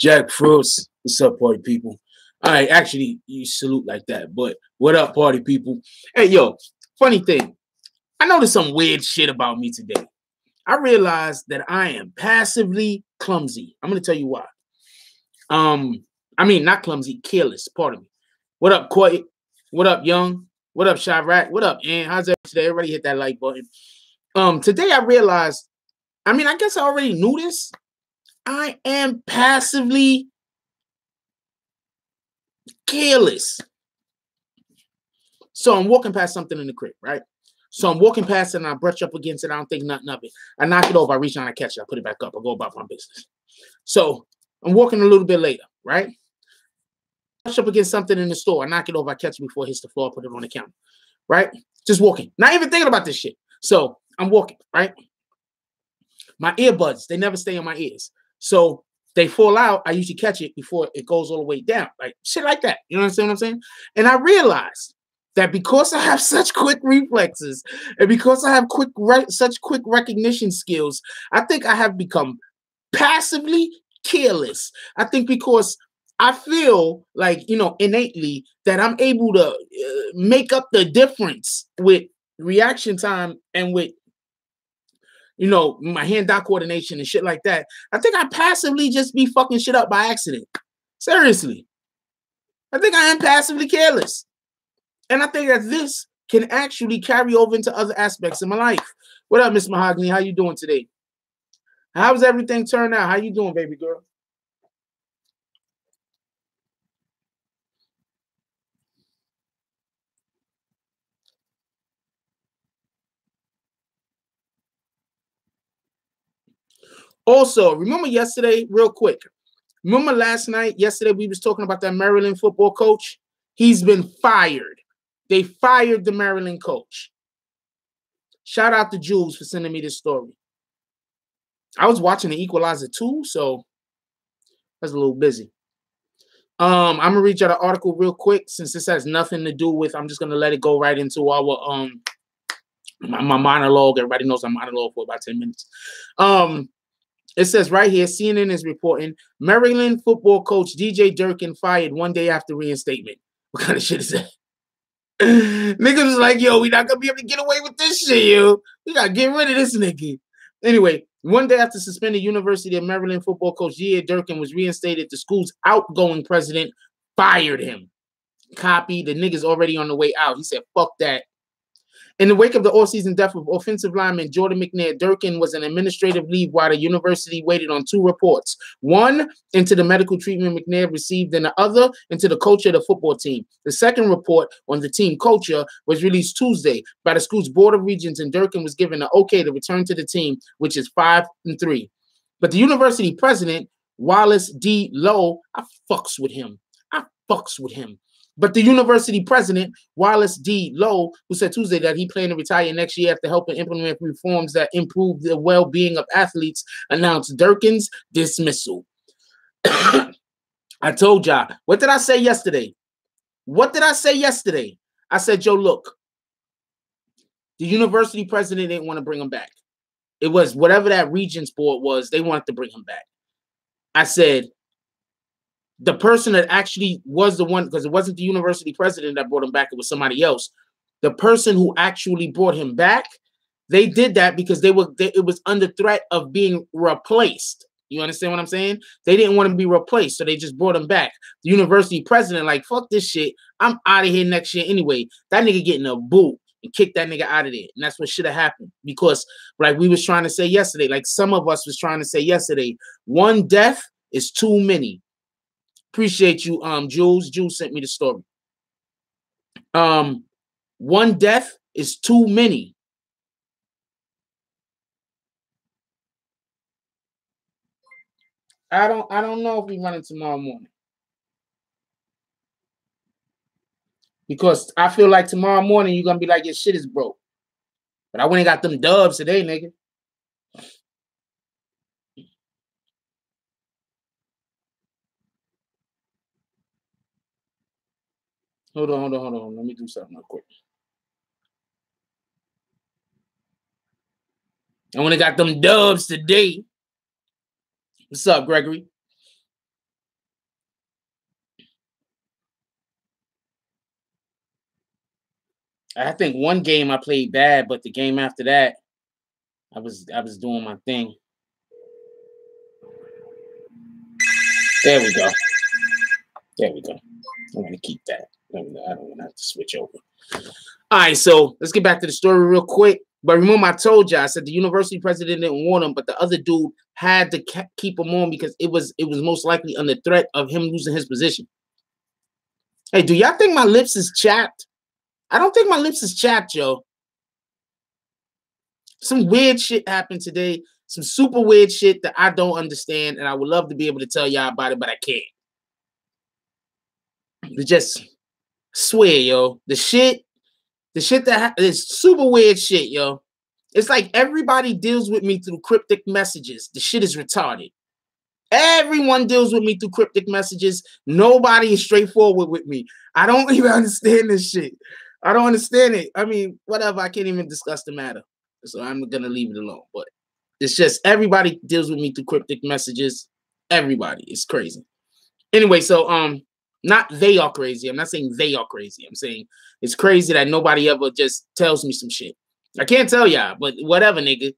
Jackfruits. What's up, party people? All right, actually, you salute like that, but what up, party people? Hey, yo, funny thing. I noticed some weird shit about me today. I realized that I am passively clumsy. I'm gonna tell you why. I mean, not clumsy, careless. Pardon me. What up, Coy? What up, Young? What up, Chirac? What up, Ann? How's everybody today? Everybody hit that like button. Today I realized, I mean, I guess I already knew this. I am passively careless. So I'm walking past something in the crib, right? So I'm walking past it and I brush up against it. I don't think nothing of it. I knock it over. I reach down, I catch it. I put it back up. I go about my business. So I'm walking a little bit later, right? Brush up against something in the store. I knock it over. I catch it before it hits the floor. I put it on the counter, right? Just walking. Not even thinking about this shit. So I'm walking, right? My earbuds, they never stay in my ears. So they fall out. I usually catch it before it goes all the way down. Like shit like that. You know what I'm saying? And I realized that because I have such quick reflexes and because I have such quick recognition skills, I think I have become passively careless. I think because I feel like, you know, innately that I'm able to make up the difference with reaction time and with, you know, my hand-eye coordination and shit like that. I think I passively just be fucking shit up by accident. Seriously. I think I am passively careless. And I think that this can actually carry over into other aspects of my life. What up, Miss Mahogany? How you doing today? How's everything turned out? How you doing, baby girl? Also, remember yesterday, real quick. Remember last night, yesterday, we was talking about that Maryland football coach? He's been fired. They fired the Maryland coach. Shout out to Jules for sending me this story. I was watching The Equalizer too, so I was a little busy. I'm gonna read you the article real quick since this has nothing to do with. I'm just gonna let it go right into our my monologue. Everybody knows I monologue for about 10 minutes. It says right here, CNN is reporting Maryland football coach DJ Durkin fired one day after reinstatement. What kind of shit is that? Niggas was like, yo, we not gonna be able to get away with this shit, yo. We gotta get rid of this nigga. Anyway, one day after suspended University of Maryland football coach DJ Durkin was reinstated, the school's outgoing president fired him. Copy, the nigga's already on the way out. He said, fuck that. In the wake of the all-season death of offensive lineman Jordan McNair, Durkin was on administrative leave while the university waited on two reports. One into the medical treatment McNair received, and the other into the culture of the football team. The second report on the team culture was released Tuesday by the school's Board of Regents, and Durkin was given the okay to return to the team, which is 5-3. But the university president, Wallace D. Lowe, I fucks with him. But the university president, Wallace D. Lowe, who said Tuesday that he planned to retire next year after helping implement reforms that improve the well-being of athletes, announced Durkin's dismissal. I told y'all. What did I say yesterday? I said, Joe, look, the university president didn't want to bring him back. It was whatever that Regents board was, they wanted to bring him back. I said, the person that actually was the one, because it wasn't the university president that brought him back, it was somebody else. The person who actually brought him back, they did that because it was under threat of being replaced. You understand what I'm saying? They didn't want him to be replaced, so they just brought him back. The university president, like, fuck this shit. I'm out of here next year anyway. That nigga getting a boot and kick that nigga out of there. And that's what should have happened. Because, like we was trying to say yesterday, like some of us was trying to say yesterday, one death is too many. Appreciate you, Jules. Jules sent me the story. One death is too many. I don't know if we run it tomorrow morning. Because I feel like tomorrow morning you're gonna be like, your shit is broke. But I went and got them dubs today, nigga. Hold on. Let me do something real quick. I went and got them dubs today. What's up, Gregory? I think one game I played bad, but the game after that, I was doing my thing. There we go. There we go. I'm gonna keep that. I don't want to have to switch over. All right, so let's get back to the story real quick. But remember, I told you, I said the university president didn't want him, but the other dude had to keep him on because it was most likely under threat of him losing his position. Hey, do y'all think my lips is chapped? I don't think my lips is chapped, yo. Some weird shit happened today. Some super weird shit that I don't understand, and I would love to be able to tell y'all about it, but I can't. Just swear, yo. The shit that is super weird shit, yo. It's like everybody deals with me through cryptic messages. The shit is retarded. Everyone deals with me through cryptic messages. Nobody is straightforward with me. I don't even understand this shit. I don't understand it. I mean, whatever. I can't even discuss the matter. So I'm going to leave it alone. But it's just everybody deals with me through cryptic messages. Everybody. It's crazy. Anyway, so not they are crazy. I'm not saying they are crazy. I'm saying it's crazy that nobody ever just tells me some shit. I can't tell y'all, but whatever, nigga.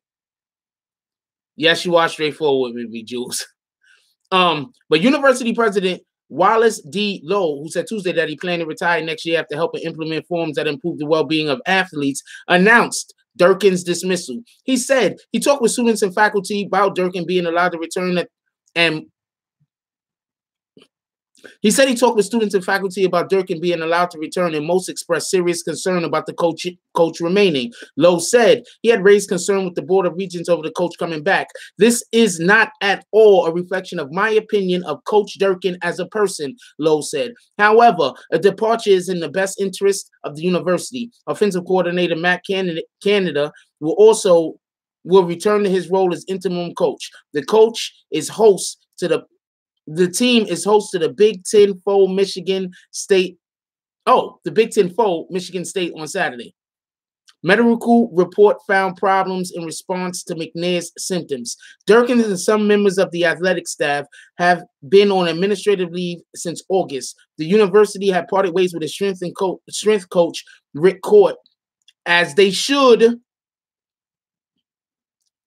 Yes, you are straightforward with me, Jules. But University President Wallace D. Lowe, who said Tuesday that he planned to retire next year after helping implement reforms that improve the well-being of athletes, announced Durkin's dismissal. He said he talked with students and faculty about Durkin being allowed to return He said he talked with students and faculty about Durkin being allowed to return, and most expressed serious concern about the coach remaining. Lowe said he had raised concern with the Board of Regents over the coach coming back. This is not at all a reflection of my opinion of Coach Durkin as a person, Lowe said. However, a departure is in the best interest of the university. Offensive coordinator Matt Canada will return to his role as interim coach. The team is host to the Big Ten Fold Michigan State. The Big Ten Fold Michigan State on Saturday. Medical report found problems in response to McNair's symptoms. Durkin and some members of the athletic staff have been on administrative leave since August. The university had parted ways with its strength coach Rick Court, as they should.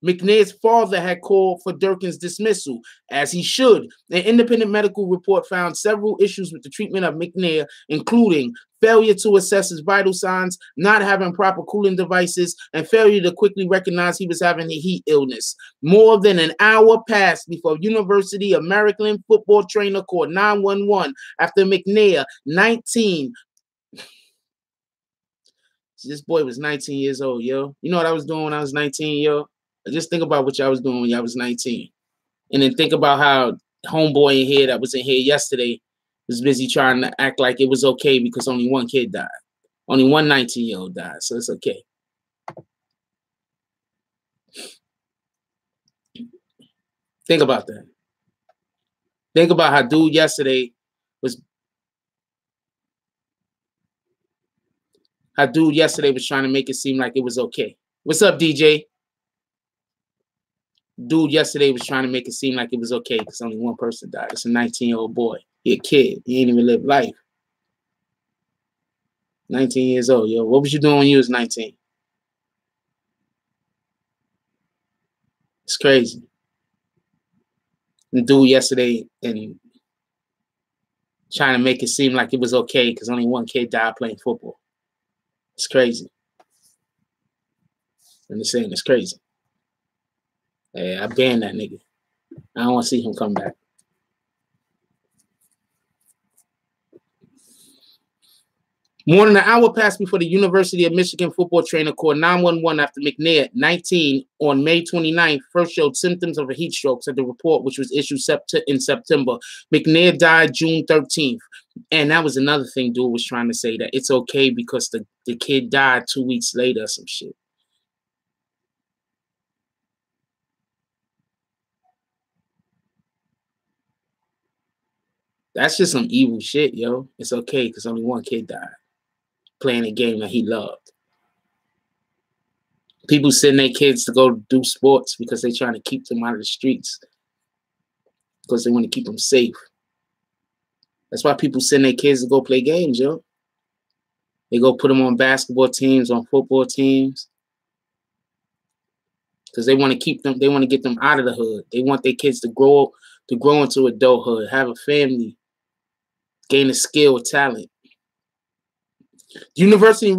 McNair's father had called for Durkin's dismissal, as he should. An independent medical report found several issues with the treatment of McNair, including failure to assess his vital signs, not having proper cooling devices, and failure to quickly recognize he was having a heat illness. More than an hour passed before University of Maryland football trainer called 911 after McNair, 19. This boy was 19 years old, yo. You know what I was doing when I was 19, yo? Just think about what y'all was doing when y'all was 19. And then think about how homeboy in here that was in here yesterday was busy trying to act like it was okay because only one kid died. Only one 19-year-old died, so it's okay. Think about that. Think about how dude yesterday was trying to make it seem like it was okay. What's up, DJ? Dude yesterday was trying to make it seem like it was okay because only one person died. It's a 19-year-old boy. He a kid. He ain't even lived life. 19 years old, yo. What was you doing when you was 19? It's crazy. And dude yesterday and trying to make it seem like it was okay because only one kid died playing football. It's crazy. I'm just saying, it's crazy. Hey, I banned that nigga. I don't want to see him come back. More than an hour passed before the University of Michigan football trainer called 911 after McNair, 19, on May 29th, first showed symptoms of a heat stroke, said the report, which was issued in September. McNair died June 13th. And that was another thing dude was trying to say, that it's okay because the kid died 2 weeks later or some shit. That's just some evil shit, yo. It's okay because only one kid died playing a game that he loved. People send their kids to go do sports because they're trying to keep them out of the streets because they want to keep them safe. That's why people send their kids to go play games, yo. They go put them on basketball teams, on football teams, because they want to keep them. They want to get them out of the hood. They want their kids to grow into adulthood, have a family, gain a skill, talent. The university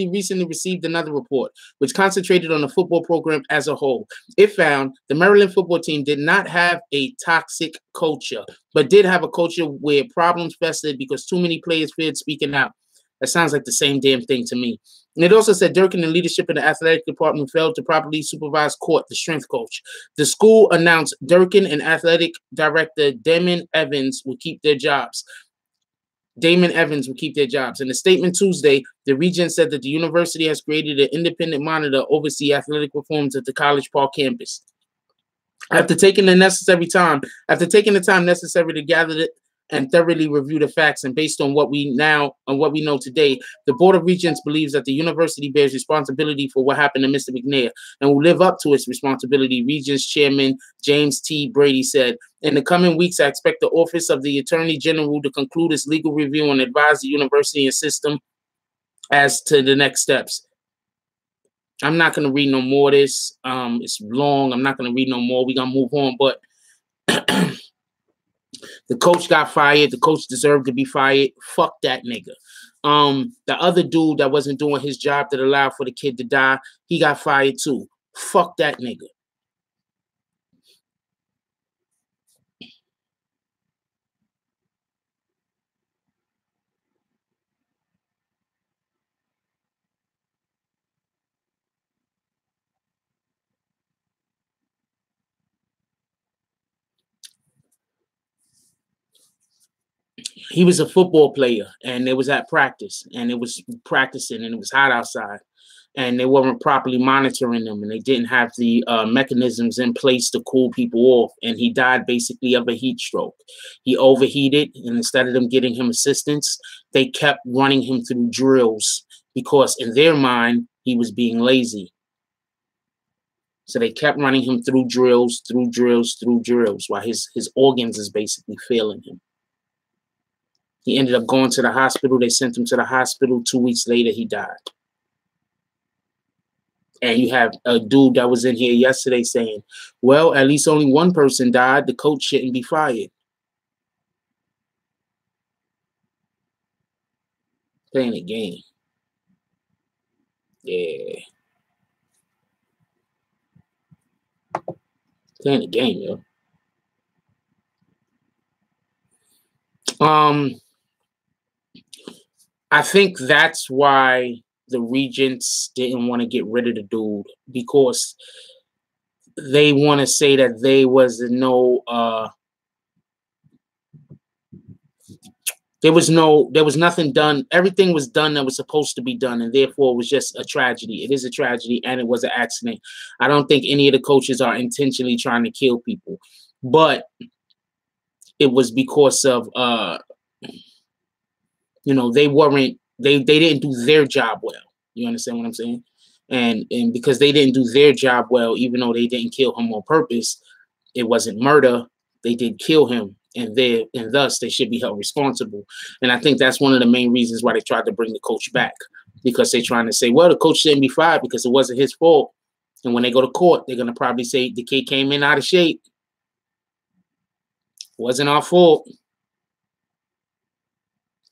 recently received another report, which concentrated on the football program as a whole. It found the Maryland football team did not have a toxic culture, but did have a culture where problems festered because too many players feared speaking out. That sounds like the same damn thing to me. And it also said Durkin and leadership in the athletic department failed to properly supervise Court, the strength coach. The school announced Durkin and athletic director Damon Evans will keep their jobs. In a statement Tuesday, the Regent said that the university has created an independent monitor to oversee athletic reforms at the College Park campus. After taking the time necessary to gather and thoroughly review the facts, and based on what we know today, the Board of Regents believes that the university bears responsibility for what happened to Mr. McNair and will live up to its responsibility, Regents Chairman James T. Brady said. In the coming weeks, I expect the Office of the Attorney General to conclude its legal review and advise the university and system as to the next steps. I'm not going to read no more of this. It's long. I'm not going to read no more. We're going to move on. But the coach got fired. The coach deserved to be fired. Fuck that nigga. The other dude that wasn't doing his job that allowed for the kid to die, he got fired too. Fuck that nigga. He was a football player, and it was at practice, and it was practicing, and it was hot outside, and they weren't properly monitoring them, and they didn't have the mechanisms in place to cool people off, and he died basically of a heat stroke. He overheated, and instead of them getting him assistance, they kept running him through drills because in their mind, he was being lazy. So they kept running him through drills, while his organs is basically failing him. He ended up going to the hospital. They sent him to the hospital. 2 weeks later, he died. And you have a dude that was in here yesterday saying, well, at least only one person died. The coach shouldn't be fired. Playing a game. Yeah. Playing a game, yo. I think that's why the Regents didn't want to get rid of the dude, because they want to say that there was nothing done. Everything was done that was supposed to be done, and therefore it was just a tragedy. It is a tragedy, and it was an accident. I don't think any of the coaches are intentionally trying to kill people, but it was because of they didn't do their job well. You understand what I'm saying? And because they didn't do their job well, even though they didn't kill him on purpose, it wasn't murder. They did kill him, and thus they should be held responsible. And I think that's one of the main reasons why they tried to bring the coach back, because they're trying to say, well, the coach shouldn't be fired because it wasn't his fault. And when they go to court, they're gonna probably say the kid came in out of shape. Wasn't our fault.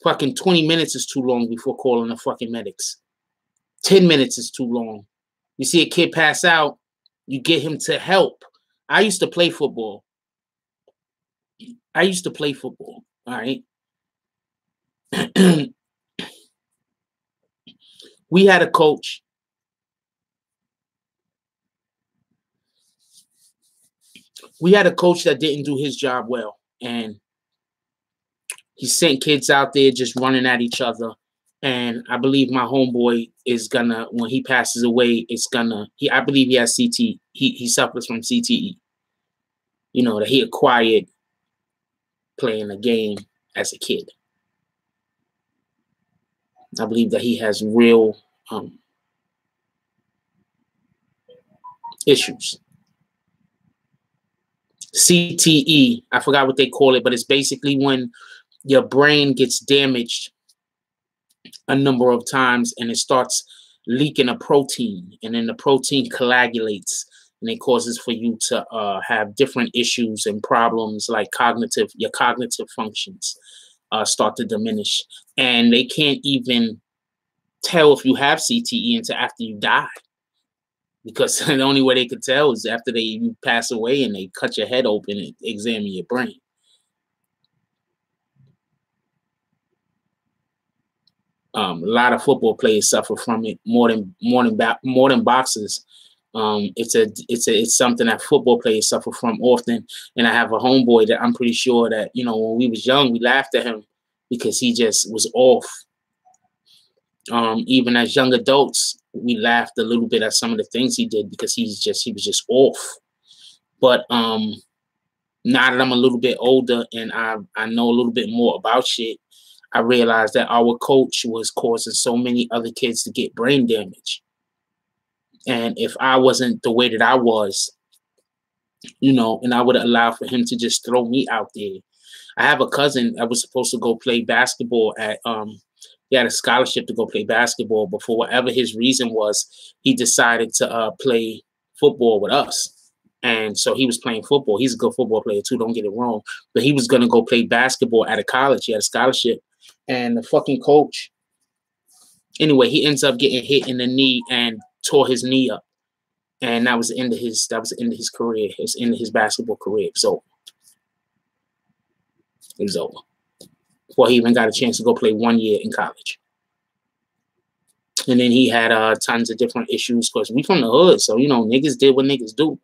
Fucking 20 minutes is too long before calling the fucking medics. 10 minutes is too long. You see a kid pass out, you get him to help. I used to play football. All right? We had a coach. That didn't do his job well. And he sent kids out there just running at each other. And I believe my homeboy is gonna, when he passes away, I believe he has CTE. He suffers from CTE. You know, that he acquired playing a game as a kid. I believe that he has real issues. CTE, I forgot what they call it, but it's basically when your brain gets damaged a number of times, and it starts leaking a protein, and then the protein coagulates, and it causes for you to have different issues and problems like your cognitive functions start to diminish, and they can't even tell if you have CTE until after you die, because the only way they could tell is after you pass away and they cut your head open and examine your brain. A lot of football players suffer from it more than boxers. It's something that football players suffer from often. And I have a homeboy that I'm pretty sure that, you know, when we was young, we laughed at him because he just was off. Even as young adults, we laughed a little bit at some of the things he did because he was just off. But now that I'm a little bit older and I know a little bit more about shit, I realized that our coach was causing so many other kids to get brain damage. And if I wasn't the way that I was, you know, and I would allow for him to just throw me out there. I have a cousin that was supposed to go play basketball at he had a scholarship to go play basketball, but for whatever his reason was, he decided to play football with us. And so he was playing football. He's a good football player too, don't get it wrong. But he was going to go play basketball at a college. He had a scholarship. And the fucking coach, anyway, he ends up getting hit in the knee and tore his knee up. And that was the end of his career. It was the end of his basketball career. It was over. It was over. Before he even got a chance to go play 1 year in college. And then he had tons of different issues because we from the hood. So, you know, niggas did what niggas do.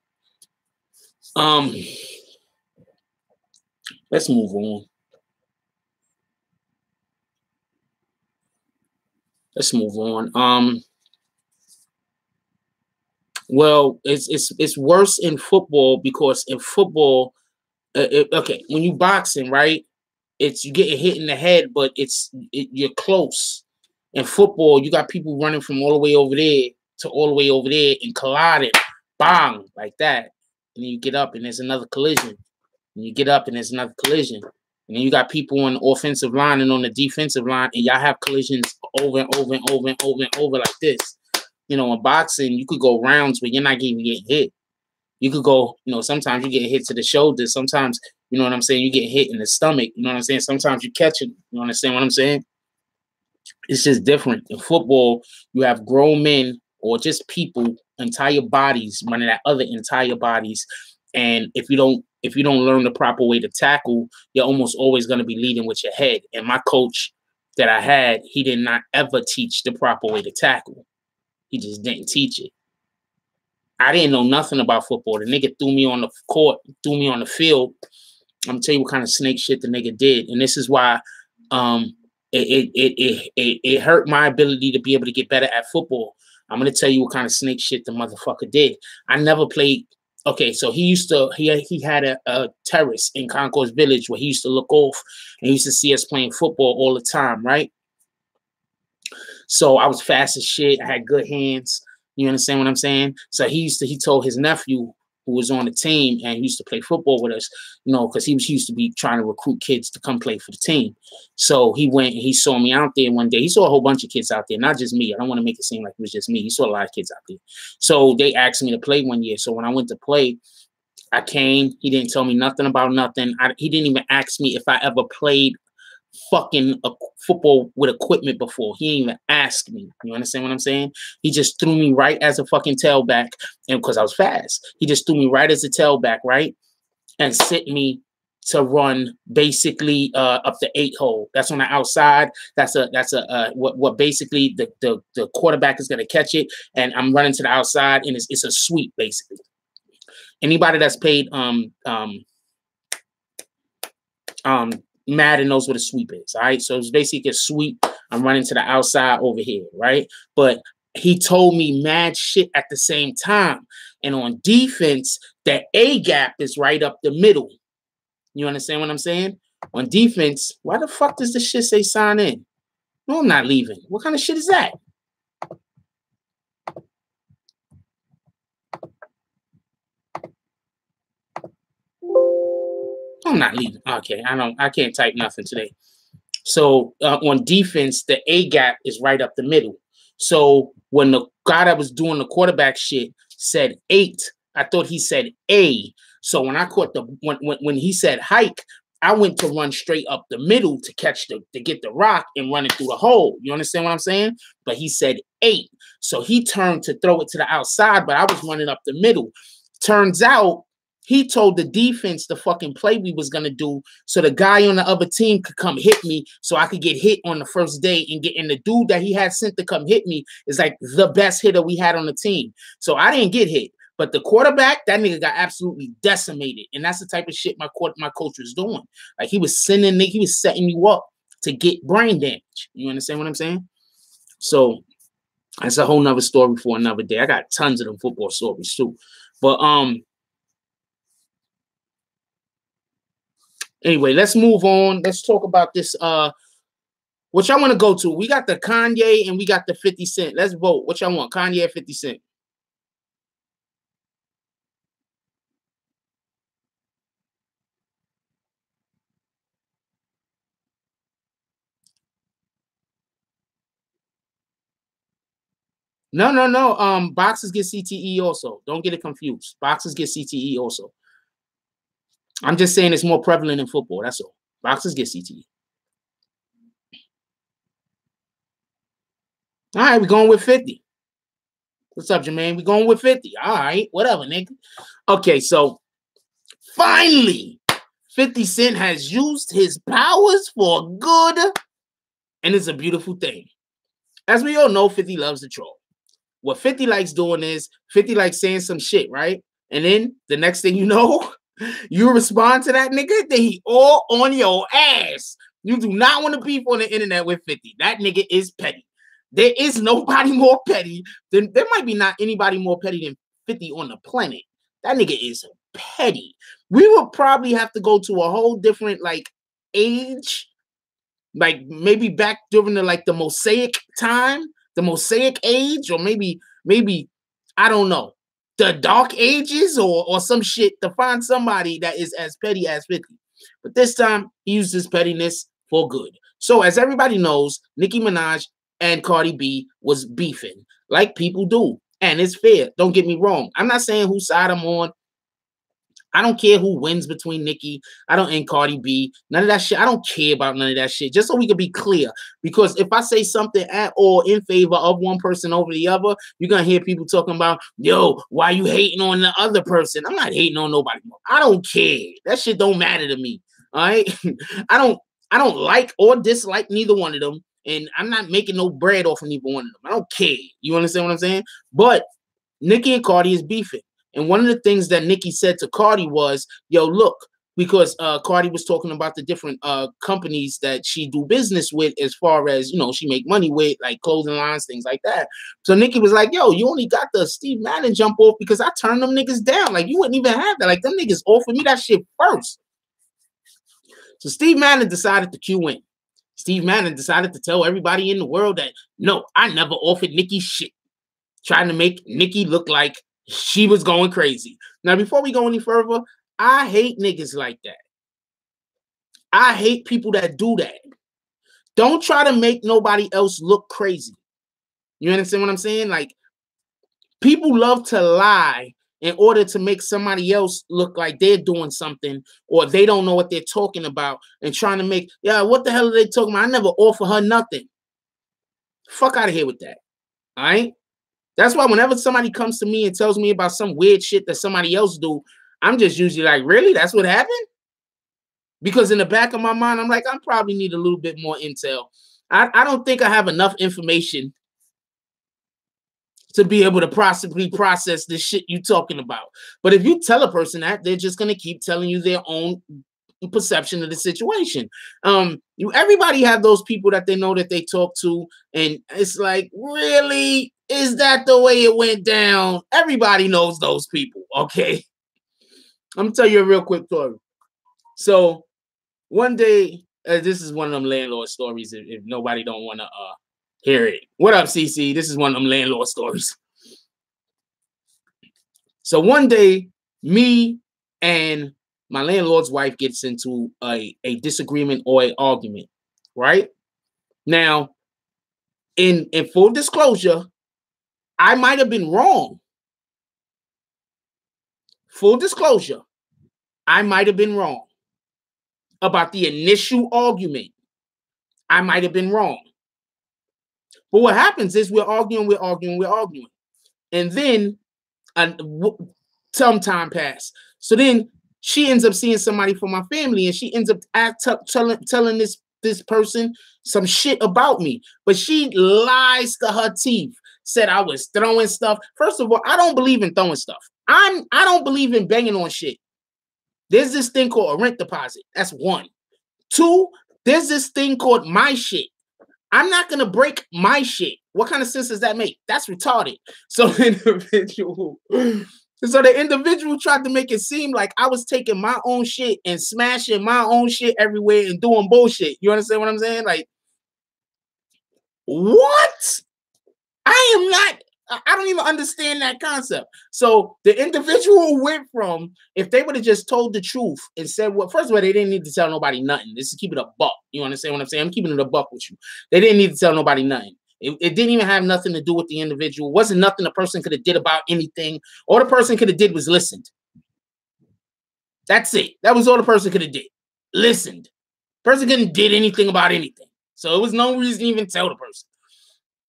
Let's move on. Let's move on. Well, it's worse in football because in football, okay, when you boxing, right, you getting hit in the head, but you're close. In football, you got people running from all the way over there to all the way over there and colliding, bang, like that. And then you get up and there's another collision. And you get up and there's another collision. And then you got people on the offensive line and on the defensive line, and y'all have collisions over and over and over and over and over like this. You know, in boxing, you could go rounds where you're not even getting hit. You could go, you know, sometimes you get hit to the shoulder. Sometimes, you know what I'm saying, you get hit in the stomach. You know what I'm saying? Sometimes you catch it. You understand what I'm saying? It's just different. In football, you have grown men or just people, entire bodies running at other entire bodies. And if you don't learn the proper way to tackle, you're almost always going to be leading with your head. And my coach that I had, he did not ever teach the proper way to tackle. He just didn't teach it. I didn't know nothing about football. The nigga threw me on the court, threw me on the field. I'm gonna tell you what kind of snake shit the nigga did. And this is why it hurt my ability to be able to get better at football. I'm gonna tell you what kind of snake shit the motherfucker did. I never played. Okay, so he had a terrace in Concourse Village where he used to look off and he used to see us playing football all the time, right? So I was fast as shit. I had good hands. You understand what I'm saying? So he told his nephew who was on the team and he used to play football with us, you know, because he used to be trying to recruit kids to come play for the team. So he went and he saw me out there one day. He saw a whole bunch of kids out there, not just me. I don't want to make it seem like it was just me. He saw a lot of kids out there. So they asked me to play one year. So when I went to play, I came. He didn't tell me nothing about nothing. He didn't even ask me if I ever played fucking football with equipment before. He didn't even ask me. You understand what I'm saying? He just threw me right as a fucking tailback, and because I was fast, he just threw me right as a tailback, right, and sit me to run basically up the 8 hole. That's on the outside. That's what basically the quarterback is gonna catch it, and I'm running to the outside, and it's a sweep basically. Anybody that's played Madden knows what a sweep is, all right? So it's basically a sweep. I'm running to the outside over here, right? But he told me mad shit at the same time. And on defense, that A gap is right up the middle. You understand what I'm saying? On defense, why the fuck does this shit say sign in? No, I'm not leaving. What kind of shit is that? I'm not leaving. Okay, I can't type nothing today. So on defense, the A gap is right up the middle. So when the guy that was doing the quarterback shit said 8, I thought he said A. So when I caught the when he said hike, I went to run straight up the middle to catch to get the rock and run it through the hole. You understand what I'm saying? But he said 8. So he turned to throw it to the outside, but I was running up the middle. Turns out he told the defense the fucking play we was gonna do, so the guy on the other team could come hit me, so I could get hit on the first day and get. And the dude that he had sent to come hit me is like the best hitter we had on the team. So I didn't get hit, but the quarterback, that nigga got absolutely decimated, and that's the type of shit my coach was doing. Like he was setting you up to get brain damage. You understand what I'm saying? So that's a whole nother story for another day. I got tons of them football stories too, but anyway, let's move on. Let's talk about this. What y'all want to go to? We got the Kanye and we got the 50 Cent. Let's vote. What y'all want? Kanye or 50 Cent? No. Boxers get CTE also. Don't get it confused. Boxers get CTE also. I'm just saying it's more prevalent in football. That's all. Boxers get CTE. All right, we're going with 50. What's up, Jermaine? We're going with 50. All right, whatever, nigga. Okay, so finally, 50 Cent has used his powers for good, and it's a beautiful thing. As we all know, 50 loves to troll. What 50 likes doing is 50 likes saying some shit, right? And then the next thing you know, you respond to that nigga, then he all on your ass. You do not want to beef on the internet with 50. That nigga is petty. There is nobody more petty than, there might be not anybody more petty than 50 on the planet. That nigga is petty. We would probably have to go to a whole different like age, like maybe back during the Mosaic time, the Mosaic age, or maybe I don't know, the Dark Ages or some shit to find somebody that is as petty as 50. But this time he used his pettiness for good. So as everybody knows, Nicki Minaj and Cardi B was beefing like people do. And it's fair. Don't get me wrong. I'm not saying whose side I'm on. I don't care who wins between Nicki. And Cardi B. None of that shit. I don't care about none of that shit. Just so we can be clear. Because if I say something at all in favor of one person over the other, you're going to hear people talking about, yo, why you hating on the other person? I'm not hating on nobody. I don't care. That shit don't matter to me. All right? I don't like or dislike neither one of them. And I'm not making no bread off of neither one of them. I don't care. You understand what I'm saying? But Nicki and Cardi is beefing. And one of the things that Nicki said to Cardi was, yo, look, because Cardi was talking about the different companies that she do business with as far as, she make money with, like clothing lines, things like that. So Nicki was like, yo, you only got the Steve Madden jump off because I turned them niggas down. Like, you wouldn't even have that. Like, them niggas offered me that shit first. So Steve Madden decided to cue in. Steve Madden decided to tell everybody in the world that, no, I never offered Nicki shit. Trying to make Nicki look like she was going crazy. Now, before we go any further, I hate niggas like that. I hate people that do that. Don't try to make nobody else look crazy. You understand what I'm saying? Like, people love to lie in order to make somebody else look like they're doing something or they don't know what they're talking about and trying to make, what the hell are they talking about? I never offer her nothing. Fuck out of here with that. All right? That's why whenever somebody comes to me and tells me about some weird shit that somebody else do, I'm just usually like, really? That's what happened? Because in the back of my mind, I'm like, I probably need a little bit more intel. I don't think I have enough information to be able to possibly process this shit you talking about. But if you tell a person that, they're just going to keep telling you their own perception of the situation. Everybody have those people that they know that they talk to, and it's like, really? Is that the way it went down? Everybody knows those people, okay? I'm gonna tell you a real quick story. So one day, this is one of them landlord stories. If nobody don't want to hear it, what up, CC? This is one of them landlord stories. So one day, me and my landlord's wife gets into a disagreement or an argument. right? Now, in full disclosure, I might have been wrong. Full disclosure, I might have been wrong about the initial argument. I might have been wrong. But what happens is we're arguing. And then some time passed. So then she ends up seeing somebody from my family, and she ends up telling this person some shit about me. But she lies to her teeth, said I was throwing stuff. First of all, I don't believe in throwing stuff. I don't believe in banging on shit. There's this thing called a rent deposit. That's one. Two, there's this thing called my shit. I'm not going to break my shit. What kind of sense does that make? That's retarded. So the individual tried to make it seem like I was taking my own shit and smashing my own shit everywhere and doing bullshit. You understand what I'm saying? Like, what? I don't even understand that concept. So the individual went from, if they would have just told the truth and said, well, first of all, they didn't need to tell nobody nothing. This is keep it a buck. You understand what I'm saying? I'm keeping it a buck with you. They didn't need to tell nobody nothing. It didn't even have nothing to do with the individual. It wasn't nothing the person could have did about anything. All the person could have did was listened. That's it. That was all the person could have did. Listened. Person couldn't did anything about anything. So it was no reason to even tell the person.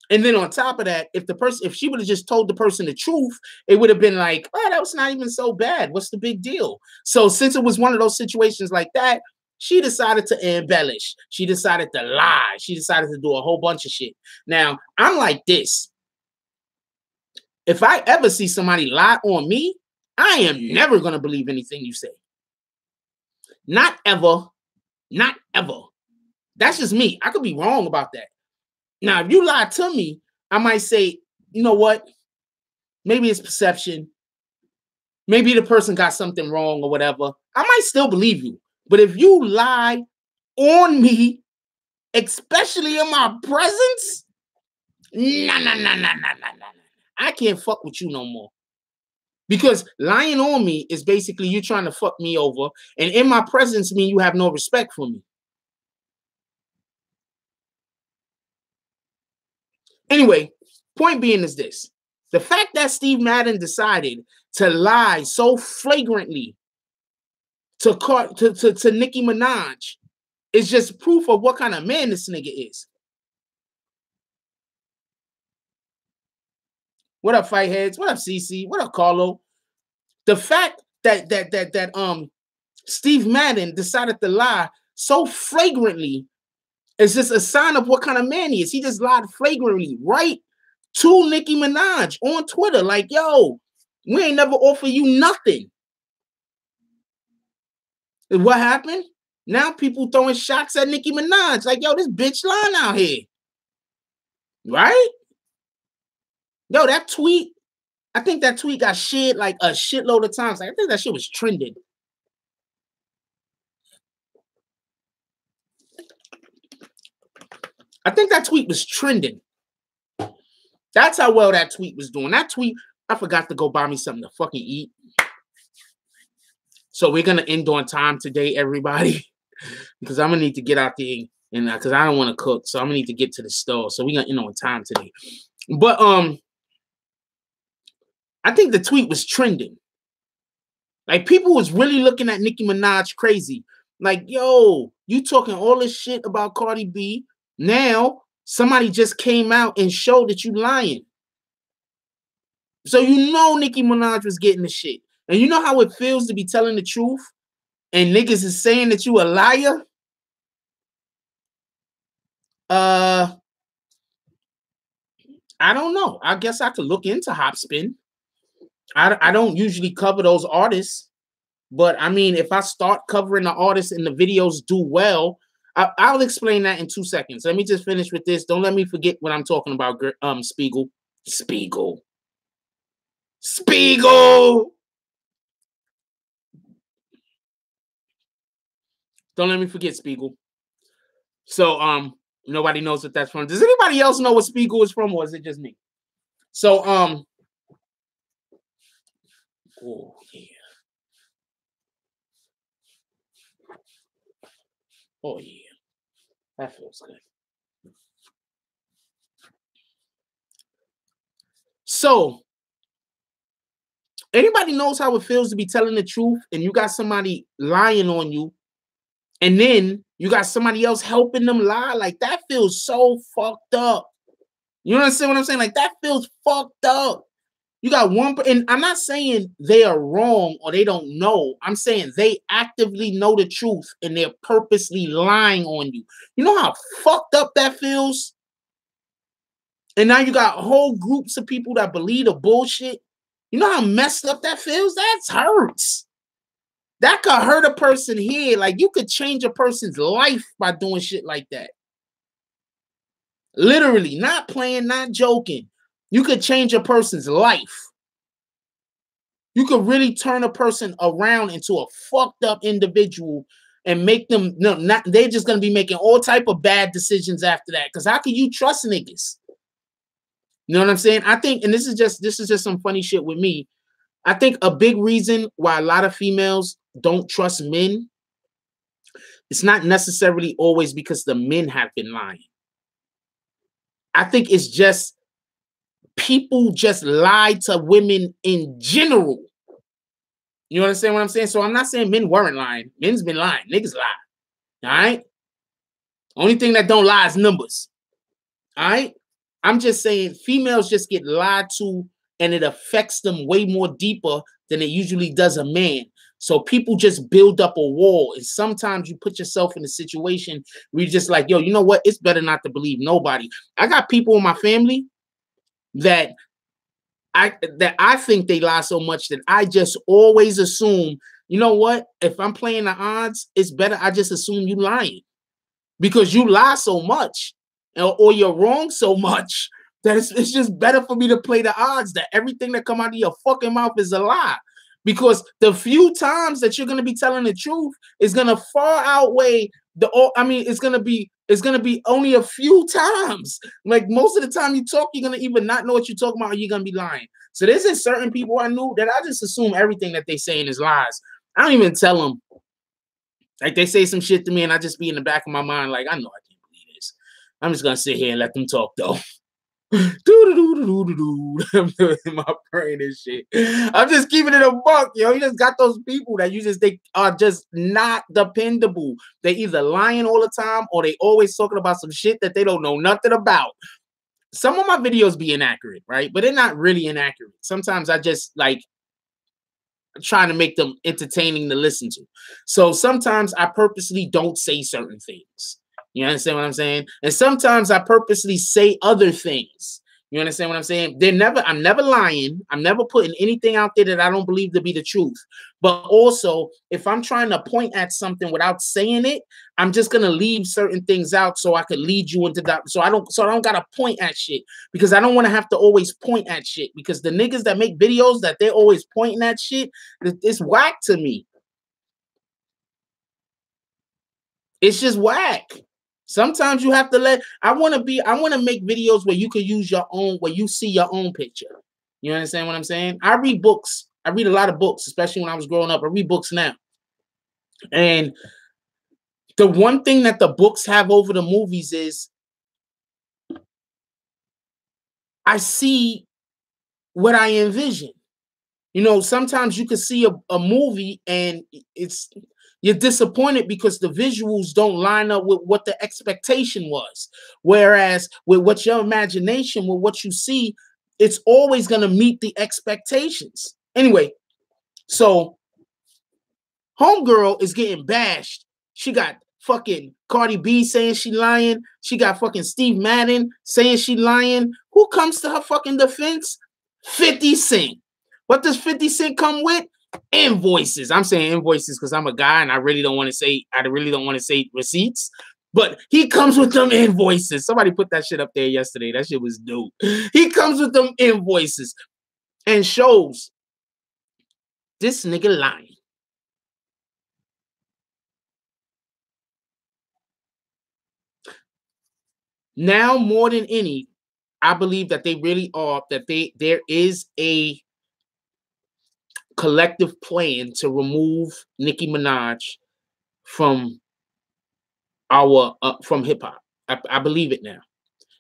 And then on top of that, if she would have just told the person the truth, it would have been like, oh, that was not even so bad. What's the big deal? So since it was one of those situations like that, she decided to embellish. She decided to lie. She decided to do a whole bunch of shit. Now, I'm like this. If I ever see somebody lie on me, I am never going to believe anything you say. Not ever. Not ever. That's just me. I could be wrong about that. Now, if you lie to me, I might say, you know what? Maybe it's perception. Maybe the person got something wrong or whatever. I might still believe you. But if you lie on me, especially in my presence, nah. I can't fuck with you no more. Because lying on me is basically you trying to fuck me over. And in my presence mean you have no respect for me. Anyway, point being is this. The fact that Steve Madden decided to lie so flagrantly to Nicki Minaj is just proof of what kind of man this nigga is. What up, fight heads? What up, CC? What up, Carlo? The fact that Steve Madden decided to lie so flagrantly is just a sign of what kind of man he is. He just lied flagrantly, right to Nicki Minaj on Twitter. Like, yo, we ain't never offer you nothing. And what happened? Now people throwing shots at Nicki Minaj. Like, yo, this bitch lying out here. Right? Yo, that tweet, I think that tweet got shared like a shitload of times. Like, I think that shit was trending. I think that tweet was trending. That's how well that tweet was doing. That tweet, I forgot to go buy me something to fucking eat. So we're going to end on time today, everybody. Because I'm going to need to get out there and because I don't want to cook. So I'm going to need to get to the store. So we're going to end on time today. But I think the tweet was trending. Like, people was really looking at Nicki Minaj crazy. Like, yo, you talking all this shit about Cardi B. Now, somebody just came out and showed that you lying. So you know Nicki Minaj was getting the shit. And you know how it feels to be telling the truth and niggas is saying that you a liar? I don't know. I guess I could look into Hopspin. I don't usually cover those artists. But, I mean, if I start covering the artists and the videos do well, I'll explain that in 2 seconds. Let me just finish with this. Don't let me forget what I'm talking about, Spiegel. Don't let me forget Spiegel. So, nobody knows what that's from. Does anybody else know what Spiegel is from, or is it just me? So, oh, yeah. Oh, yeah. That feels good. So, anybody knows how it feels to be telling the truth and you got somebody lying on you, and then you got somebody else helping them lie? Like, that feels so fucked up. You understand what I'm saying? Like, that feels fucked up. You got one, and I'm not saying they are wrong or they don't know. I'm saying they actively know the truth and they're purposely lying on you. You know how fucked up that feels? And now you got whole groups of people that believe the bullshit. You know how messed up that feels? That hurts. That could hurt a person here. Like, you could change a person's life by doing shit like that. Literally, not playing, not joking. You could change a person's life. You could really turn a person around into a fucked up individual and make them they're just gonna be making all type of bad decisions after that. Because how can you trust niggas? You know what I'm saying? I think, and this is just some funny shit with me. I think a big reason why a lot of females don't trust men, it's not necessarily always because the men have been lying. I think it's just people just lie to women in general. You understand what I'm saying? So I'm not saying men weren't lying. Men's been lying. Niggas lie. All right? Only thing that don't lie is numbers. All right? I'm just saying females just get lied to and it affects them way more deeper than it usually does a man. So people just build up a wall. And sometimes you put yourself in a situation where you're just like, yo, you know what? It's better not to believe nobody. I got people in my family that I think they lie so much that I just always assume, you know what? If I'm playing the odds, it's better I just assume you lying. Because you lie so much or you're wrong so much that it's just better for me to play the odds that everything that come out of your fucking mouth is a lie. Because the few times that you're going to be telling the truth is going to far outweigh it's going to be only a few times. Like, most of the time you talk, you're going to even not know what you're talking about, or you're going to be lying. So there's just certain people I knew that I just assume everything that they saying is lies. I don't even tell them. Like, they say some shit to me and I just be in the back of my mind like, I know I can't believe this. I'm just going to sit here and let them talk, though. I'm doing my brain and shit. I'm just keeping it a buck, yo. You just got those people that you just think are just not dependable. They either lying all the time or they always talking about some shit that they don't know nothing about. Some of my videos be inaccurate, right? But they're not really inaccurate. Sometimes I just like trying to make them entertaining to listen to. So sometimes I purposely don't say certain things. You understand what I'm saying? And sometimes I purposely say other things. You understand what I'm saying? I'm never lying. I'm never putting anything out there that I don't believe to be the truth. But also, if I'm trying to point at something without saying it, I'm just gonna leave certain things out so I could lead you into that. So I don't gotta point at shit, because I don't want to have to always point at shit, because the niggas that make videos that they're always pointing at shit, it's whack to me. It's just whack. Sometimes you have to I want to make videos where you can use your own, where you see your own picture. You understand what I'm saying? I read books. I read a lot of books, especially when I was growing up. I read books now. And the one thing that the books have over the movies is I see what I envision. You know, sometimes you can see a movie and you're disappointed because the visuals don't line up with what the expectation was. Whereas with what your imagination, with what you see, it's always going to meet the expectations. Anyway, so homegirl is getting bashed. She got fucking Cardi B saying she lying. She got fucking Steve Madden saying she lying. Who comes to her fucking defense? 50 Cent. What does 50 Cent come with? Invoices. I'm saying invoices because I'm a guy and I really don't want to say receipts. But he comes with them invoices. Somebody put that shit up there yesterday. That shit was dope. He comes with them invoices and shows this nigga lying. Now more than any, I believe that they really are, that there is a collective plan to remove Nicki Minaj from our from hip hop. I believe it now.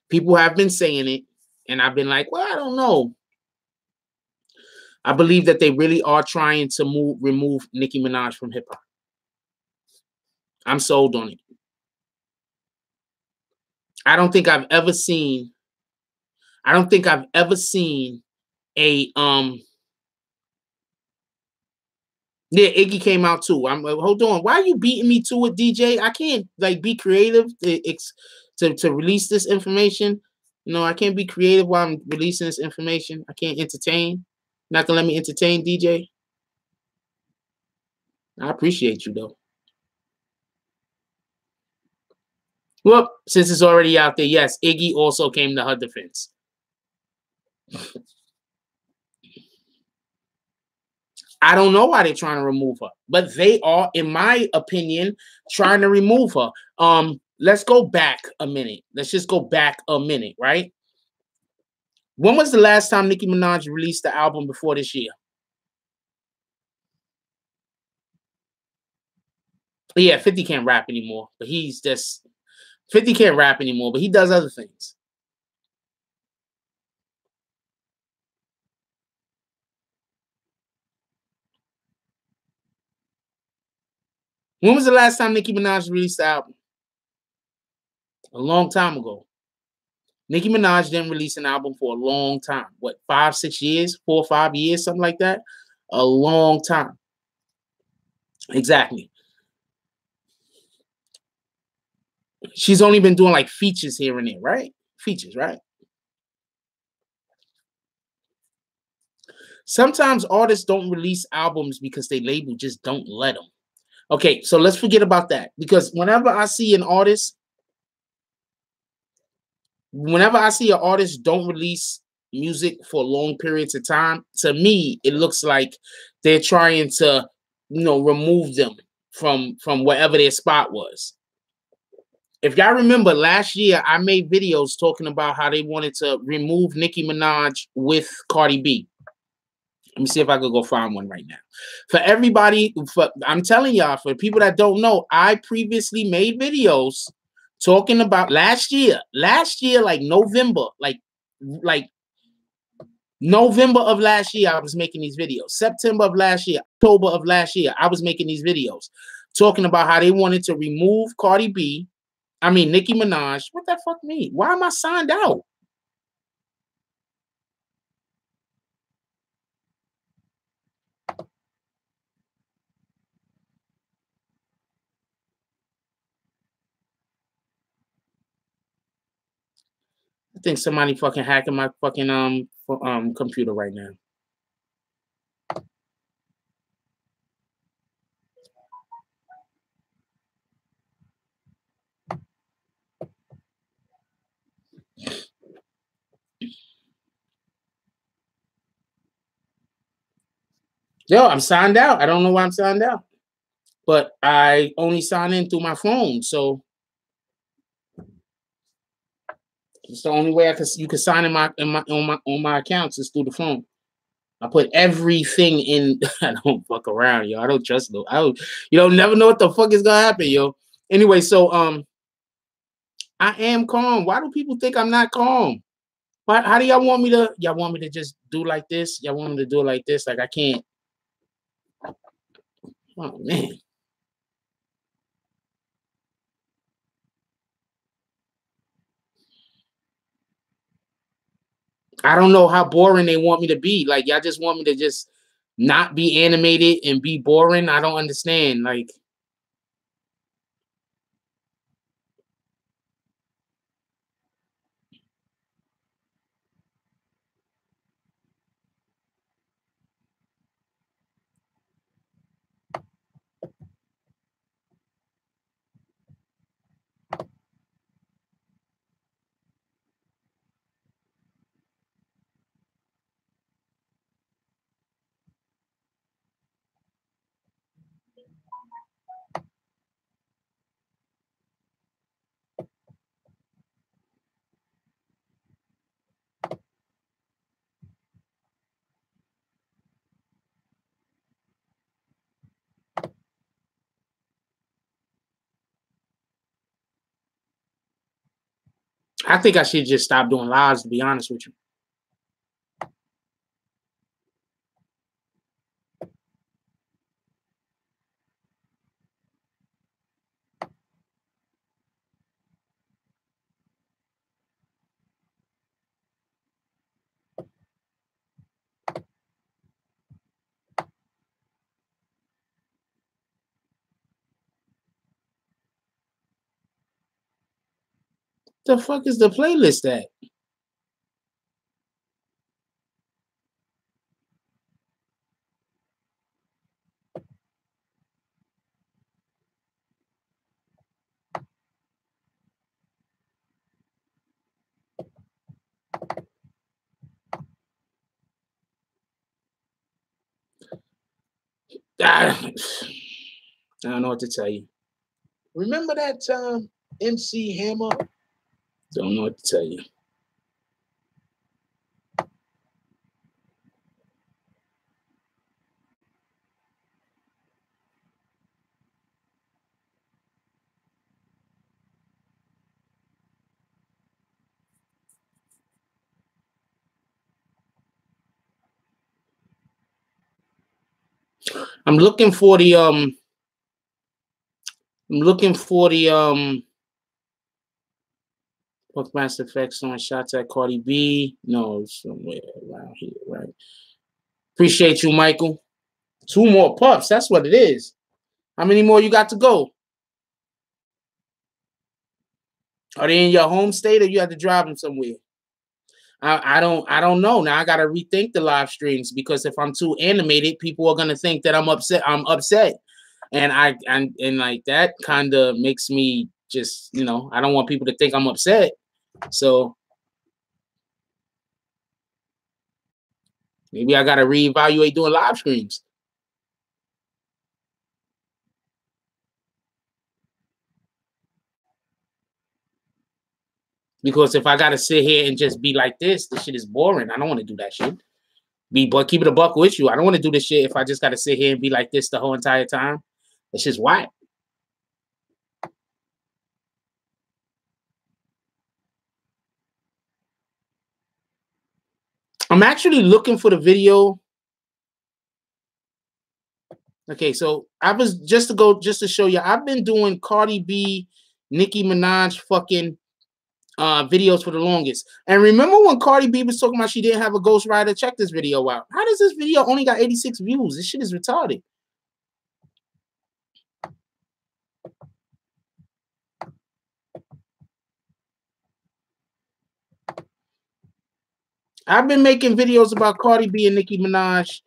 People have been saying it, and I've been like, well, I don't know. I believe that they really are trying to remove Nicki Minaj from hip hop. I'm sold on it. I don't think I've ever seen. I don't think I've ever seen a Yeah, Iggy came out too. I'm hold on. Why are you beating me to it, DJ? I can't like be creative to release this information. You know, I can't be creative while I'm releasing this information. I can't entertain. Not gonna let me entertain, DJ. I appreciate you though. Well, since it's already out there, yes, Iggy also came to her defense. I don't know why they're trying to remove her, but they are, in my opinion, trying to remove her. Let's go back a minute. Let's just go back a minute, right? When was the last time Nicki Minaj released the album before this year? Yeah, 50 can't rap anymore, but he's just 50 can't rap anymore, but he does other things. When was the last time Nicki Minaj released the album? A long time ago. Nicki Minaj didn't release an album for a long time. What, 5, 6 years, 4 or 5 years, something like that? A long time. Exactly. She's only been doing like features here and there, right? Features, right? Sometimes artists don't release albums because they label just don't let them. Okay, so let's forget about that because whenever I see an artist don't release music for long periods of time, to me, it looks like they're trying to, remove them from wherever their spot was. If y'all remember last year, I made videos talking about how they wanted to remove Nicki Minaj with Cardi B. Let me see if I could go find one right now. For everybody, I'm telling y'all, for people that don't know, I previously made videos talking about last year, like November, like November of last year, I was making these videos. September of last year, October of last year, I was making these videos talking about how they wanted to remove Nicki Minaj. What the fuck me? Why am I signed out? I think somebody fucking hacking my fucking computer right now. Yo, I'm signed out. I don't know why I'm signed out, but I only sign in through my phone, so it's the only way you can sign on my accounts is through the phone. I put everything in. I don't fuck around, yo. I don't trust no. Never know what the fuck is gonna happen, yo. Anyway, so I am calm. Why do people think I'm not calm? How do y'all want me to? Y'all want me to just do like this? Y'all want me to do it like this? Like I can't. Oh man. I don't know how boring they want me to be. Like y'all just want me to just not be animated and be boring. I don't understand. Like I think I should just stop doing lives, to be honest with you. The fuck is the playlist at? I don't know what to tell you. Remember that MC Hammer? Don't know what to tell you. I'm looking for the Fuck Master Effects on shots at Cardi B. No, somewhere around here, right? Appreciate you, Michael. 2 more puffs. That's what it is. How many more you got to go? Are they in your home state, or you have to drive them somewhere? I don't know. Now I gotta rethink the live streams, because if I'm too animated, people are gonna think that I'm upset. And like that kind of makes me just, I don't want people to think I'm upset. So maybe I gotta reevaluate doing live streams. Because if I gotta sit here and just be like this shit is boring. I don't want to do that shit. Keep it a buck with you. I don't want to do this shit if I just gotta sit here and be like this the whole entire time. It's just whack. I'm actually looking for the video. Okay, so I was just to show you, I've been doing Cardi B, Nicki Minaj fucking videos for the longest. And remember when Cardi B was talking about she didn't have a ghostwriter? Check this video out. How does this video only got 86 views? This shit is retarded. I've been making videos about Cardi B and Nicki Minaj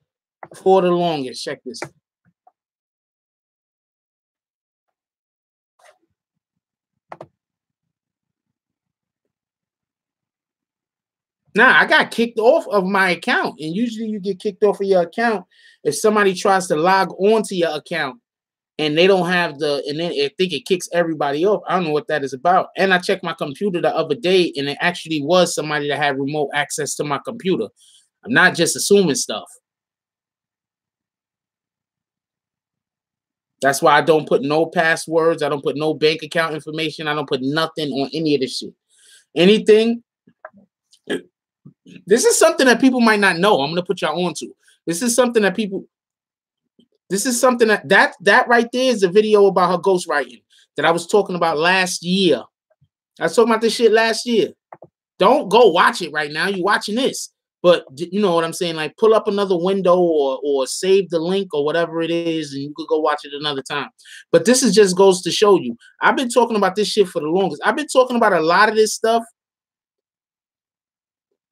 for the longest. Check this. Now, I got kicked off of my account, and usually you get kicked off of your account if somebody tries to log onto your account and they don't have and then I think it kicks everybody off. I don't know what that is about. And I checked my computer the other day, and it actually was somebody that had remote access to my computer. I'm not just assuming stuff. That's why I don't put no passwords. I don't put no bank account information. I don't put nothing on any of this shit. Anything. This is something that people might not know. I'm going to put y'all on to. This is something that that right there is a video about her ghostwriting that I was talking about last year. I was talking about this shit last year. Don't go watch it right now. You're watching this. But you know what I'm saying? Like, pull up another window or save the link or whatever it is, and you could go watch it another time. But this is just goes to show you. I've been talking about this shit for the longest. I've been talking about a lot of this stuff.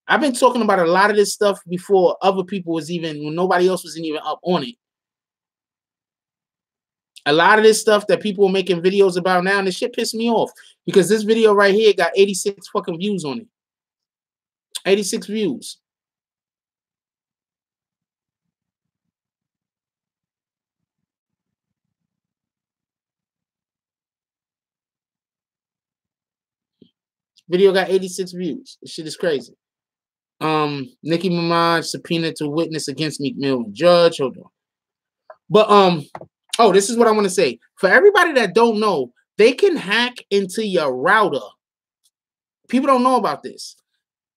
I've been talking about a lot of this stuff before other people was even, when nobody else wasn't even up on it. A lot of this stuff that people are making videos about now, and this shit pissed me off, because this video right here got 86 fucking views on it. 86 views. Video got 86 views. This shit is crazy. Nicki Minaj subpoenaed to witness against Meek Mill and Judge. Hold on. But oh, this is what I want to say. For everybody that don't know, they can hack into your router People don't know about this.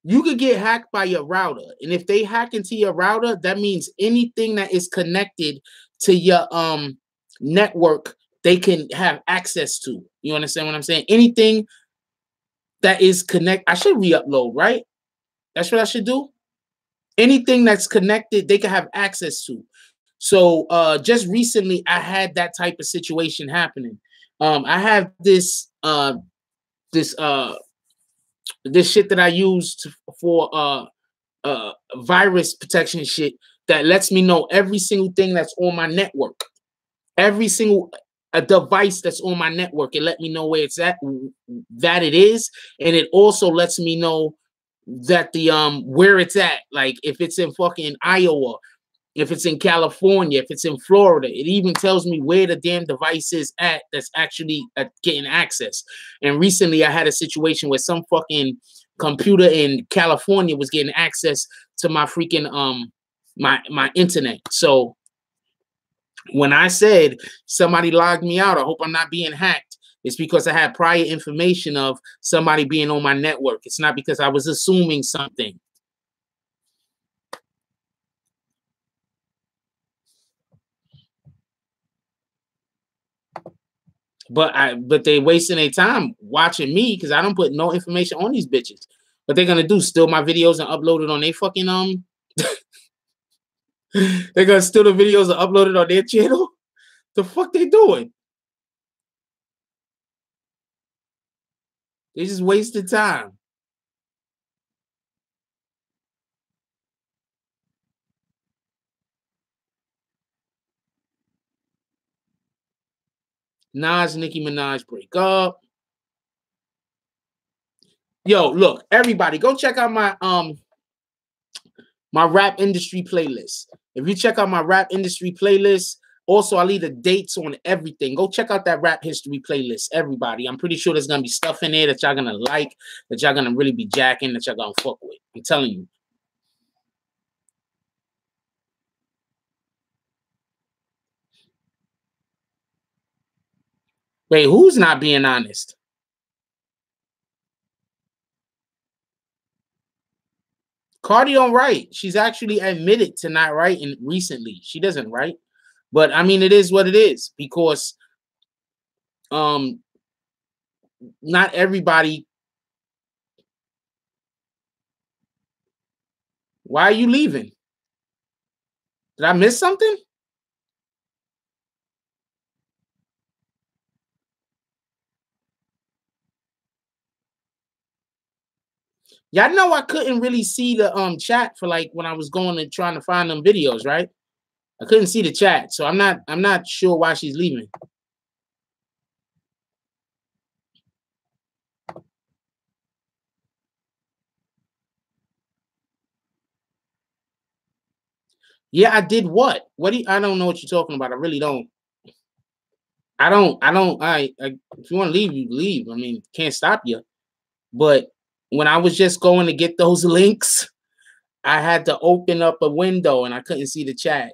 You could get hacked by your router. And if they hack into your router, that means anything that is connected to your network, they can have access to. You understand what I'm saying? Anything that is I should re-upload, right? That's what I should do. Anything that's connected, they can have access to. So just recently, I had that type of situation happening. I have this shit that I use for virus protection shit that lets me know every single thing that's on my network, every single a device that's on my network. It let me know where it's at, that it is, and it also lets me know that the where it's at, like if it's in fucking Iowa, if it's in California, if it's in Florida. It even tells me where the damn device is at that's actually getting access. And recently I had a situation where some fucking computer in California was getting access to my freaking my internet. So when I said somebody logged me out, I hope I'm not being hacked, it's because I had prior information of somebody being on my network. It's not because I was assuming something. But they wasting their time watching me because I don't put no information on these bitches. What they're gonna do? Steal my videos and upload it on their fucking they're gonna steal the videos and upload it on their channel? The fuck they doing? They just wasted time. Nas, Nicki Minaj break up. Yo, look, everybody, go check out my my rap industry playlist. If you check out my rap industry playlist, also I leave the dates on everything. Go check out that rap history playlist, everybody. I'm pretty sure there's gonna be stuff in there that y'all gonna like, that y'all gonna really be jacking, that y'all gonna fuck with. I'm telling you. Wait, who's not being honest? Cardi don't write. She's actually admitted to not writing recently. She doesn't write. But I mean, it is what it is, because not everybody. Why are you leaving? Did I miss something? Y'all know I couldn't really see the chat for like when I was going and trying to find them videos, right? I couldn't see the chat, so I'm not sure why she's leaving. Yeah, I did what? I don't know what you're talking about. I really don't. If you want to leave, you leave. I mean, can't stop you. But when I was just going to get those links, I had to open up a window and I couldn't see the chat.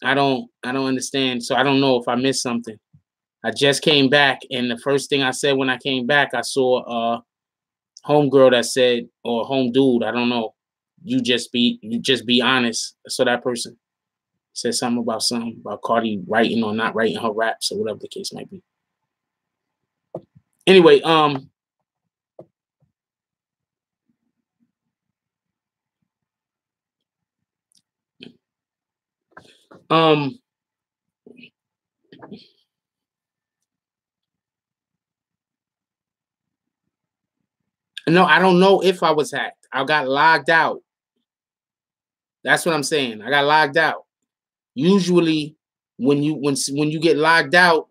I don't understand. So I don't know if I missed something. I just came back, and the first thing I said when I came back, I saw homegirl that said, or home dude, I don't know. You just be honest. So that person said something about Cardi writing or not writing her raps or whatever the case might be. Anyway, no, I don't know if I was hacked. I got logged out. That's what I'm saying. I got logged out. Usually, when you get logged out,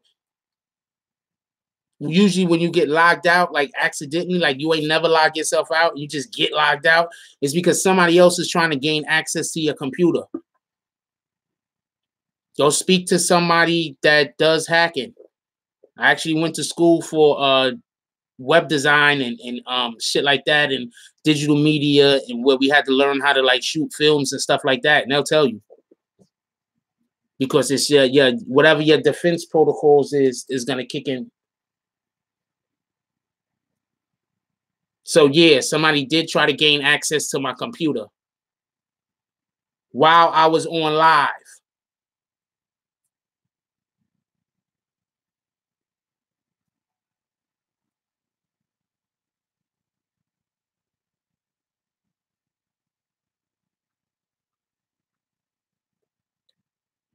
like accidentally, like you ain't never logged yourself out, you just get logged out, it's because somebody else is trying to gain access to your computer. Go speak to somebody that does hacking. I actually went to school for web design and shit like that, and digital media, and where we had to learn how to like shoot films and stuff like that. And they'll tell you, because it's whatever your defense protocols is gonna kick in. So yeah, somebody did try to gain access to my computer while I was on live.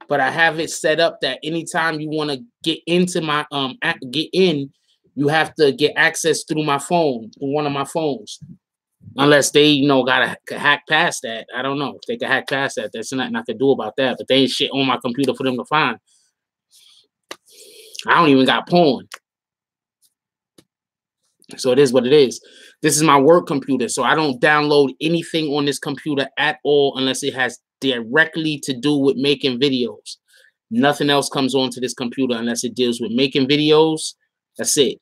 But I have it set up that anytime you want to get into my get in, you have to get access through my phone, through one of my phones. Unless they, gotta hack past that. I don't know. If they can hack past that, there's nothing I can do about that. But they ain't shit on my computer for them to find. I don't even got porn. So it is what it is. This is my work computer. So I don't download anything on this computer at all unless it has directly to do with making videos. Nothing else comes onto this computer unless it deals with making videos. That's it.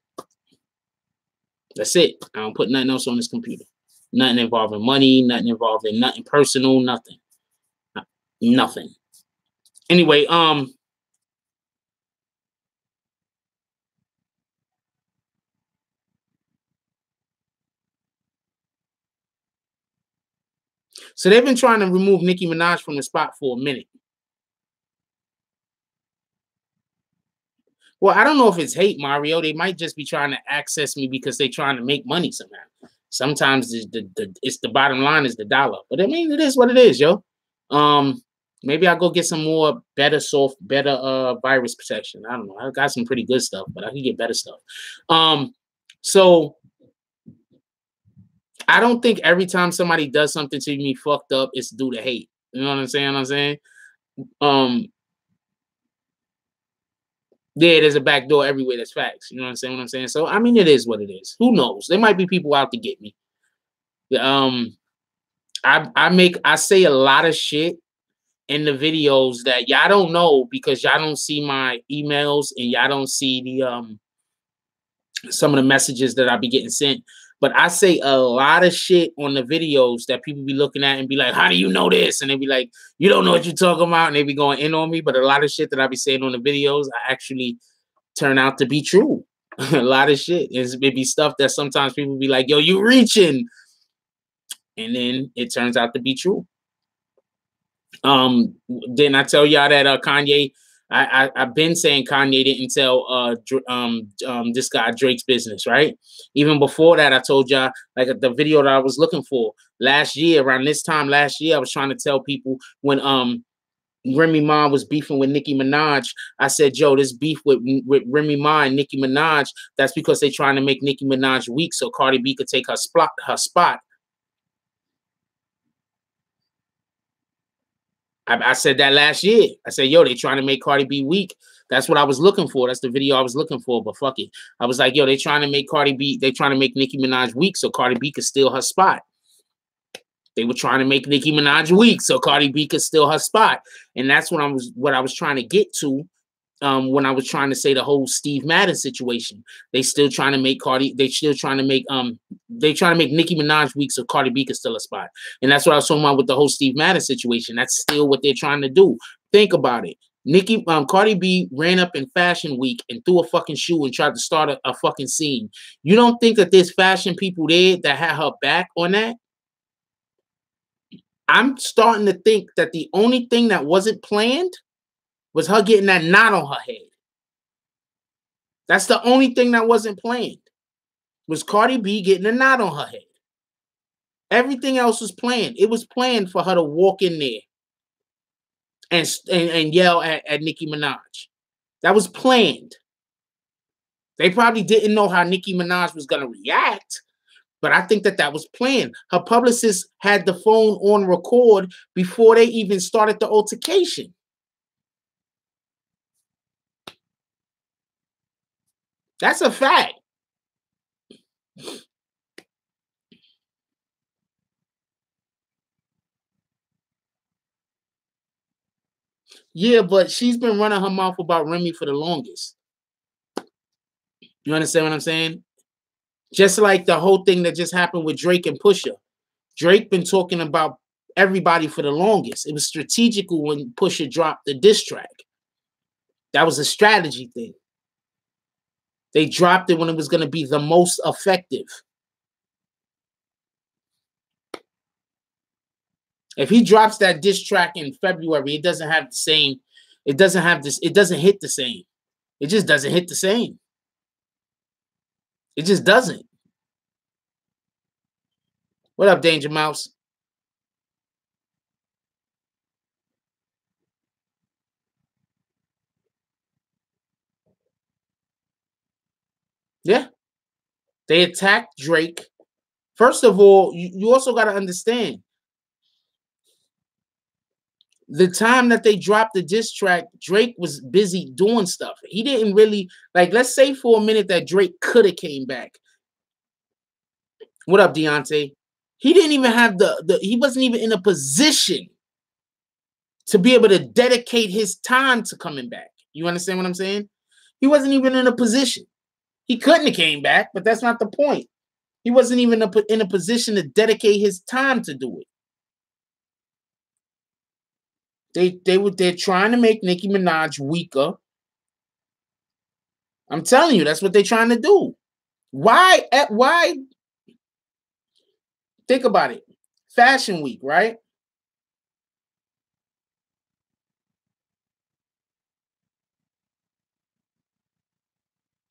That's it. I don't put nothing else on this computer. Nothing involving money, nothing involving nothing personal, nothing. Nothing. Anyway, so they've been trying to remove Nicki Minaj from the spot for a minute. Well, I don't know if it's hate, Mario. They might just be trying to access me because they're trying to make money somehow. Sometimes it's the bottom line is the dollar. But I mean, it is what it is, yo. Maybe I'll go get some more better virus protection. I don't know. I got some pretty good stuff, but I can get better stuff. So I don't think every time somebody does something to me fucked up, it's due to hate. You know what I'm saying? Yeah, there's a back door everywhere. That's facts. You know what I'm saying? So I mean, it is what it is. Who knows? There might be people out to get me. I say a lot of shit in the videos that y'all don't know because y'all don't see my emails and y'all don't see the some of the messages that I be getting sent. But I say a lot of shit on the videos that people be looking at and be like, how do you know this? And they be like, you don't know what you're talking about. And they be going in on me. But a lot of shit that I be saying on the videos, I actually turn out to be true. A lot of shit. It be stuff that sometimes people be like, yo, you reaching. And then it turns out to be true. Didn't I tell y'all that Kanye, I've been saying Kanye didn't tell this guy Drake's business, right? Even before that, I told y'all, like the video that I was looking for last year, around this time last year, I was trying to tell people when Remy Ma was beefing with Nicki Minaj. I said, yo, this beef with Remy Ma and Nicki Minaj, that's because they're trying to make Nicki Minaj weak so Cardi B could take her spot. I said that last year. I said, yo, they trying to make Cardi B weak. That's what I was looking for. That's the video I was looking for, but fuck it. I was like, yo, they trying to make Nicki Minaj weak so Cardi B could steal her spot. They were trying to make Nicki Minaj weak so Cardi B could steal her spot. And that's what I was trying to get to when I was trying to say the whole Steve Madden situation. They still trying to make Nicki Minaj weak so Cardi B could steal a spot. And that's what I was talking about with the whole Steve Madden situation. That's still what they're trying to do. Think about it. Cardi B ran up in Fashion Week and threw a fucking shoe and tried to start a fucking scene. You don't think that there's fashion people there that had her back on that? I'm starting to think that the only thing that wasn't planned was her getting that knot on her head. That's the only thing that wasn't planned, was Cardi B getting a knot on her head. Everything else was planned. It was planned for her to walk in there and yell at Nicki Minaj. That was planned. They probably didn't know how Nicki Minaj was going to react, but I think that was planned. Her publicist had the phone on record before they even started the altercation. That's a fact. Yeah, but she's been running her mouth about Remy for the longest. You understand what I'm saying? Just like the whole thing that just happened with Drake and Pusha. Drake been talking about everybody for the longest. It was strategical when Pusha dropped the diss track. That was a strategy thing. They dropped it when it was going to be the most effective. If he drops that diss track in February, it doesn't have the same. It doesn't have this. It doesn't hit the same. It just doesn't hit the same. It just doesn't. What up, Danger Mouse? Yeah. They attacked Drake. First of all, you also got to understand the time that they dropped the diss track, Drake was busy doing stuff. He didn't really, like, let's say for a minute that Drake could have came back. What up, Deontay? He didn't even have he wasn't even in a position to be able to dedicate his time to coming back. You understand what I'm saying? He wasn't even in a position. He couldn't have came back, but that's not the point. He wasn't even in a position to dedicate his time to do it. They're trying to make Nicki Minaj weaker. I'm telling you, that's what they're trying to do. Why? Think about it. Fashion Week, right?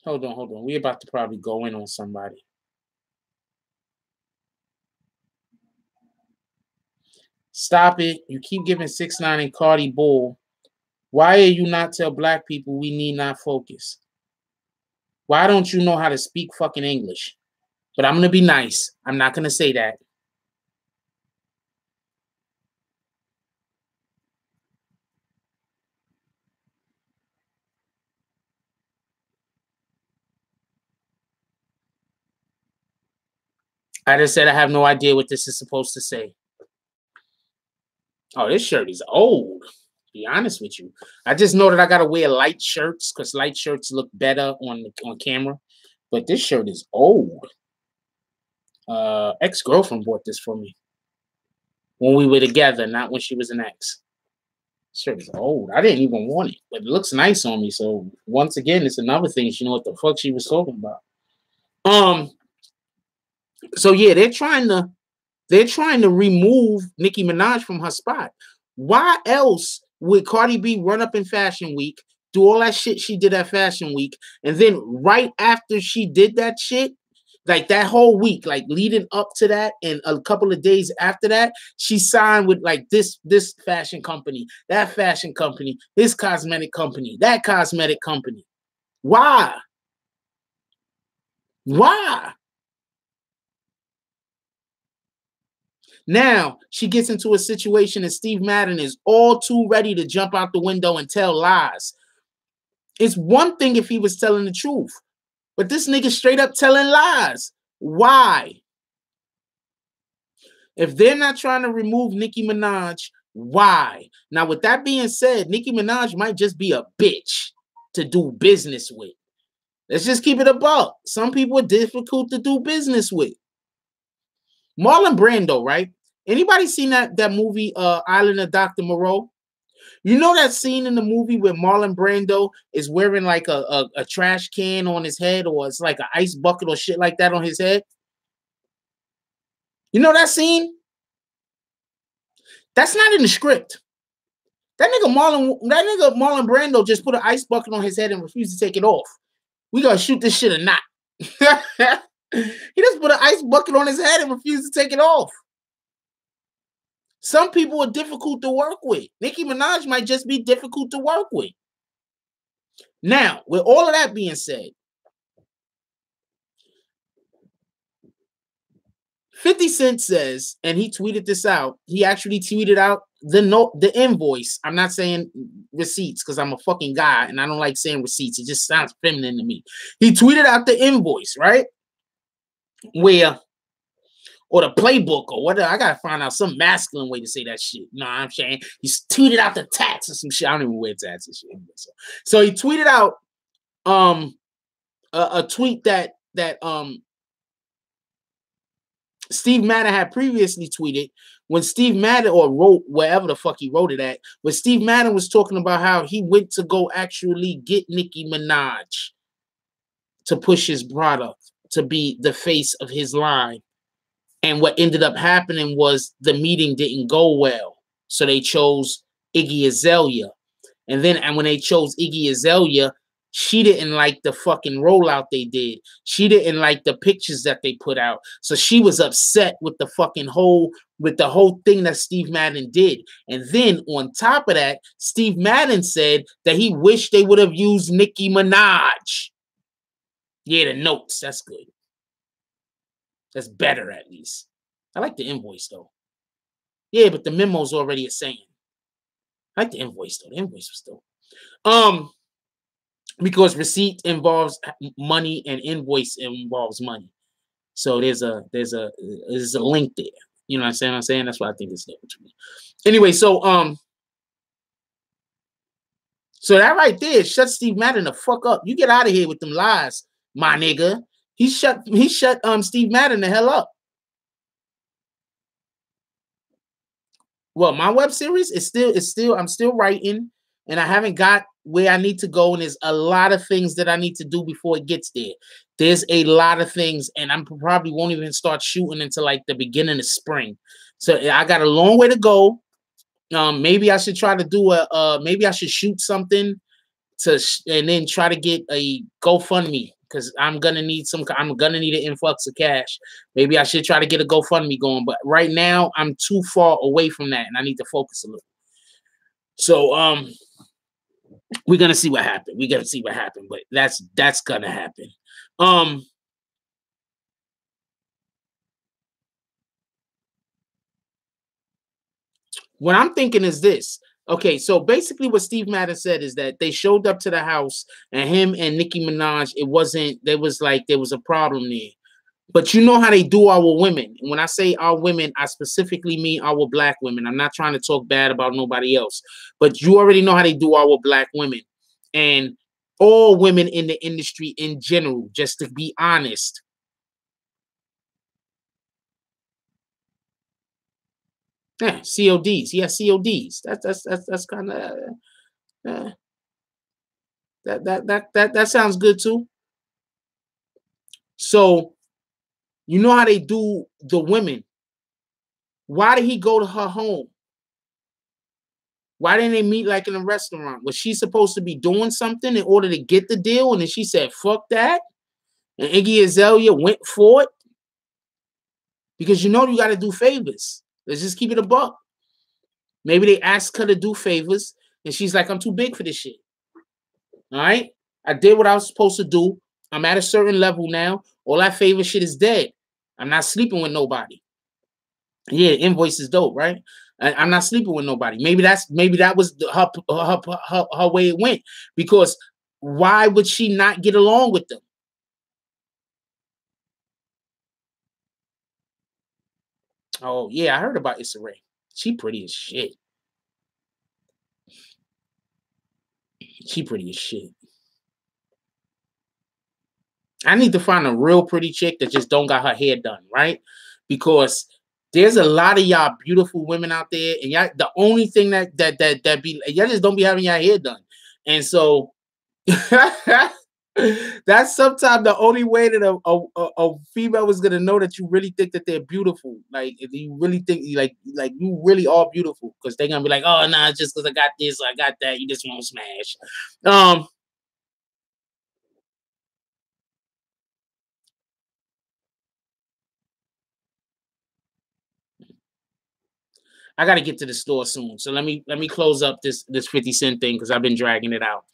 Hold on. We're about to probably go in on somebody. Stop it. You keep giving 6ix9ine and Cardi bull. Why are you not tell black people we need not focus? Why don't you know how to speak fucking English? But I'm going to be nice. I'm not going to say that. I just said I have no idea what this is supposed to say. Oh, this shirt is old. Be honest with you. I just know that I got to wear light shirts because light shirts look better on camera. But this shirt is old. Ex-girlfriend bought this for me when we were together, not when she was an ex. This shirt is old. I didn't even want it, but it looks nice on me. So once again, it's another thing. She know what the fuck she was talking about. So yeah, they're trying to remove Nicki Minaj from her spot. Why else would Cardi B run up in Fashion Week, do all that shit she did at Fashion Week, and then right after she did that shit, like that whole week, like leading up to that, and a couple of days after that, she signed with like this fashion company, that fashion company, this cosmetic company, that cosmetic company. Why? Why? Now she gets into a situation and Steve Madden is all too ready to jump out the window and tell lies. It's one thing if he was telling the truth, but this nigga straight up telling lies. Why? If they're not trying to remove Nicki Minaj, why? Now, with that being said, Nicki Minaj might just be a bitch to do business with. Let's just keep it a buck. Some people are difficult to do business with. Marlon Brando, right? Anybody seen that movie, Island of Dr. Moreau? You know that scene in the movie where Marlon Brando is wearing like a trash can on his head, or it's like an ice bucket or shit like that on his head? You know that scene? That's not in the script. That nigga Marlon Brando just put an ice bucket on his head and refused to take it off. We gotta shoot this shit or not. He just put an ice bucket on his head and refused to take it off. Some people are difficult to work with. Nicki Minaj might just be difficult to work with. Now, with all of that being said, 50 Cent says, and he tweeted this out, he actually tweeted out the invoice. I'm not saying receipts because I'm a fucking guy and I don't like saying receipts. It just sounds feminine to me. He tweeted out the invoice, right? Where, or the playbook or whatever. I gotta find out some masculine way to say that shit. You know what I'm saying? He tweeted out the tats or some shit. I don't even wear tats and shit. So he tweeted out a tweet that Steve Madden had previously tweeted when Steve Madden, or wrote wherever the fuck he wrote it at, when Steve Madden was talking about how he went to go actually get Nicki Minaj to push his product, to be the face of his line. And what ended up happening was the meeting didn't go well. So they chose Iggy Azalea. And then when they chose Iggy Azalea, she didn't like the fucking rollout they did. She didn't like the pictures that they put out. So she was upset with the whole thing that Steve Madden did. And then on top of that, Steve Madden said that he wished they would have used Nicki Minaj. Yeah, the notes. That's good. That's better, at least. I like the invoice, though. Yeah, but the memo's already a saying. I like the invoice, though. The invoice was dope. Because receipt involves money and invoice involves money. So there's a link there. You know what I'm saying? That's why I think it's dope to me. Anyway, so that right there shut Steve Madden the fuck up. You get out of here with them lies, my nigga. He shut Steve Madden the hell up. Well, my web series is still I'm still writing, and I haven't got where I need to go, and there's a lot of things that I need to do before it gets there. There's a lot of things, and I probably won't even start shooting until like the beginning of spring. So I got a long way to go. Maybe I should try to do maybe I should shoot something and then try to get a GoFundMe, because I'm gonna need an influx of cash. Maybe I should try to get a GoFundMe going, but right now I'm too far away from that, and I need to focus a little. So we're gonna see what happens. But that's gonna happen. What I'm thinking is this. Okay, so basically what Steve Madden said is that they showed up to the house, and him and Nicki Minaj, there was a problem there. But you know how they do our women. And when I say our women, I specifically mean our black women. I'm not trying to talk bad about nobody else. But you already know how they do our black women. And all women in the industry in general, just to be honest. Yeah, CODs. Yeah, CODs. That's kind of that sounds good too. So you know how they do the women. Why did he go to her home? Why didn't they meet like in a restaurant? Was she supposed to be doing something in order to get the deal? And then she said, fuck that. And Iggy Azalea went for it. Because you know you got to do favors. Let's just keep it a buck. Maybe they asked her to do favors, and she's like, I'm too big for this shit. All right? I did what I was supposed to do. I'm at a certain level now. All that favor shit is dead. I'm not sleeping with nobody. Yeah, the invoice is dope, right? I'm not sleeping with nobody. Maybe that was her way it went. Because why would she not get along with them? Oh, yeah, I heard about Issa Rae. She pretty as shit. She pretty as shit. I need to find a real pretty chick that just don't got her hair done, right? Because there's a lot of y'all beautiful women out there, and y'all, the only thing that be y'all just don't be having your hair done. And so that's sometimes the only way that a female is gonna know that you really think that they're beautiful. Like if you really think like you really are beautiful, because they're gonna be like, oh nah, just because I got this, I got that, you just won't smash. I got to get to the store soon. So let me close up this 50 Cent thing, because I've been dragging it out.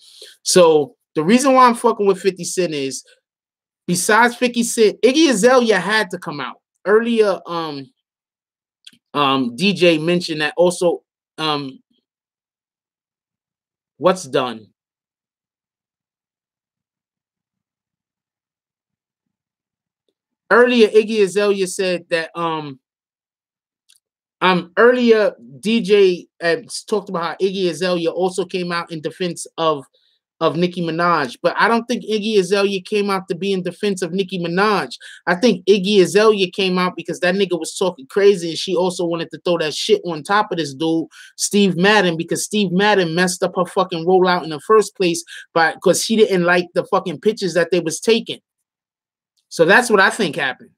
So the reason why I'm fucking with 50 Cent is, besides 50 Cent, Iggy Azalea had to come out. Earlier, DJ mentioned that also, what's done? Earlier, Iggy Azalea said that earlier DJ talked about how Iggy Azalea also came out in defense of Nicki Minaj, but I don't think Iggy Azalea came out to be in defense of Nicki Minaj. I think Iggy Azalea came out because that nigga was talking crazy, and she also wanted to throw that shit on top of this dude, Steve Madden, because Steve Madden messed up her fucking rollout in the first place because she didn't like the fucking pictures that they was taking. So that's what I think happened.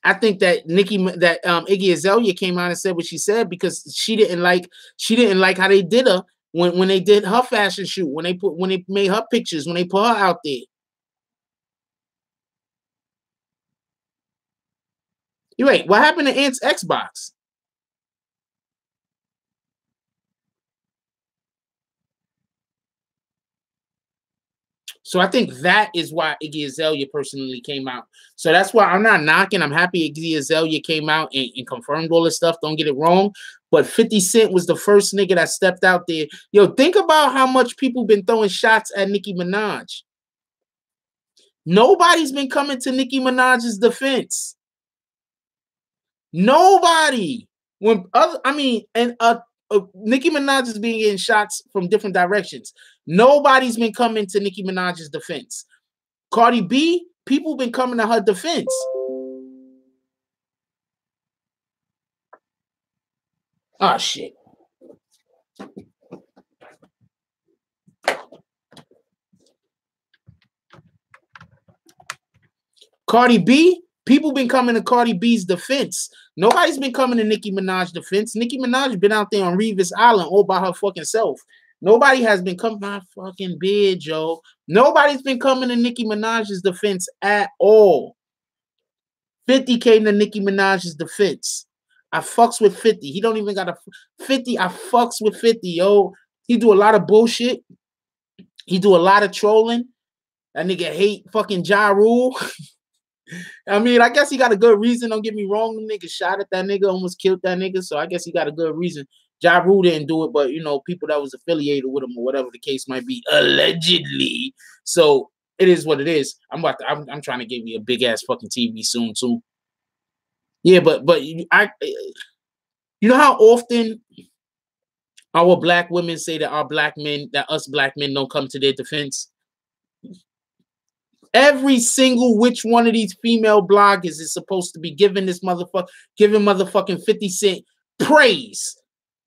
I think that Iggy Azalea came out and said what she said because she didn't like how they did her when they did her fashion shoot, when they made her pictures, when they put her out there. Wait, what happened to Ant's Xbox? So I think that is why Iggy Azalea personally came out. So that's why I'm not knocking. I'm happy Iggy Azalea came out and confirmed all this stuff. Don't get it wrong. But 50 Cent was the first nigga that stepped out there. Yo, think about how much people been throwing shots at Nicki Minaj. Nobody's been coming to Nicki Minaj's defense. Nobody. Nicki Minaj is being getting shots from different directions. Nobody's been coming to Nicki Minaj's defense. Cardi B, people been coming to her defense. Oh shit. Cardi B, people been coming to Cardi B's defense. Nobody's been coming to Nicki Minaj's defense. Nicki Minaj been out there on Revis Island all by her fucking self. Nobody has been coming my fucking beard, Joe. Nobody's been coming to Nicki Minaj's defense at all. 50 came to Nicki Minaj's defense. I fucks with 50. He don't even got a 50. I fucks with 50, yo. He do a lot of bullshit. He do a lot of trolling. That nigga hate fucking Ja Rule. I mean, I guess he got a good reason. Don't get me wrong. The nigga shot at that nigga, almost killed that nigga. So I guess he got a good reason. Ja Rule didn't do it, but you know, people that was affiliated with him or whatever the case might be, allegedly. So it is what it is. I'm trying to give you a big ass fucking TV soon too. Yeah, but you know how often our black women say that us black men don't come to their defense? Every single which one of these female bloggers is supposed to be giving motherfucking 50 Cent praise.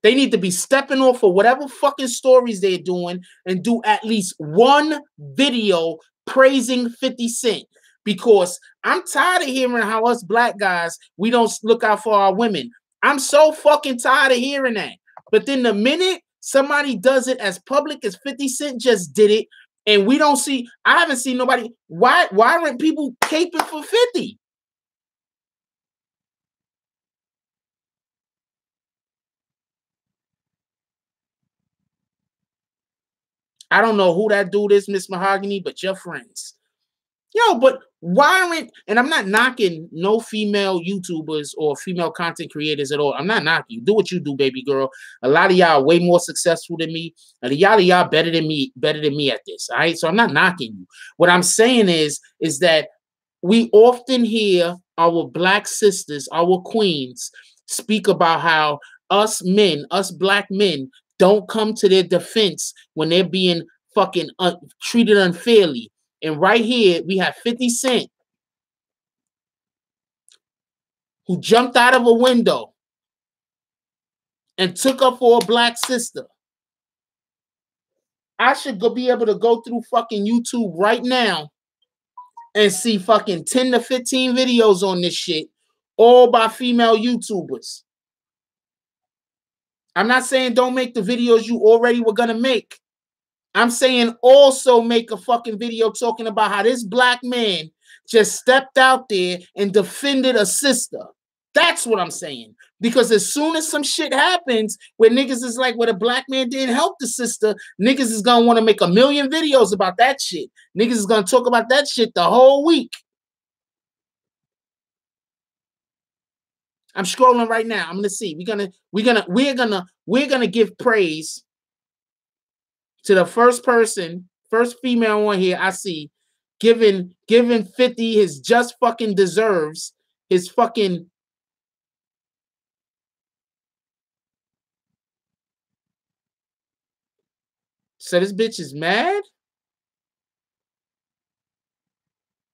They need to be stepping off for whatever fucking stories they're doing and do at least one video praising 50 Cent. Because I'm tired of hearing how us black guys, we don't look out for our women. I'm so fucking tired of hearing that. But then the minute somebody does it as public as 50 Cent just did it, and we don't see, I haven't seen nobody, why aren't people caping for 50? I don't know who that dude is, Miss Mahogany, but your friends. Yo, but why aren't, and I'm not knocking no female YouTubers or female content creators at all. I'm not knocking you. Do what you do, baby girl. A lot of y'all are way more successful than me. And y'all better than me at this. All right. So I'm not knocking you. What I'm saying is that we often hear our black sisters, our queens, speak about how us black men, don't come to their defense when they're being fucking treated unfairly. And right here, we have 50 Cent, who jumped out of a window and took up for a black sister. I should be able to go through fucking YouTube right now and see fucking 10 to 15 videos on this shit, all by female YouTubers. I'm not saying don't make the videos you already were gonna make. I'm saying also make a fucking video talking about how this black man just stepped out there and defended a sister. That's what I'm saying. Because as soon as some shit happens where niggas is like, well, the black man didn't help the sister, niggas is going to want to make a million videos about that shit. Niggas is going to talk about that shit the whole week. I'm scrolling right now. I'm going to see. We're going to give praise to the first female on here I see, giving 50 his just fucking deserves, his fucking. So this bitch is mad?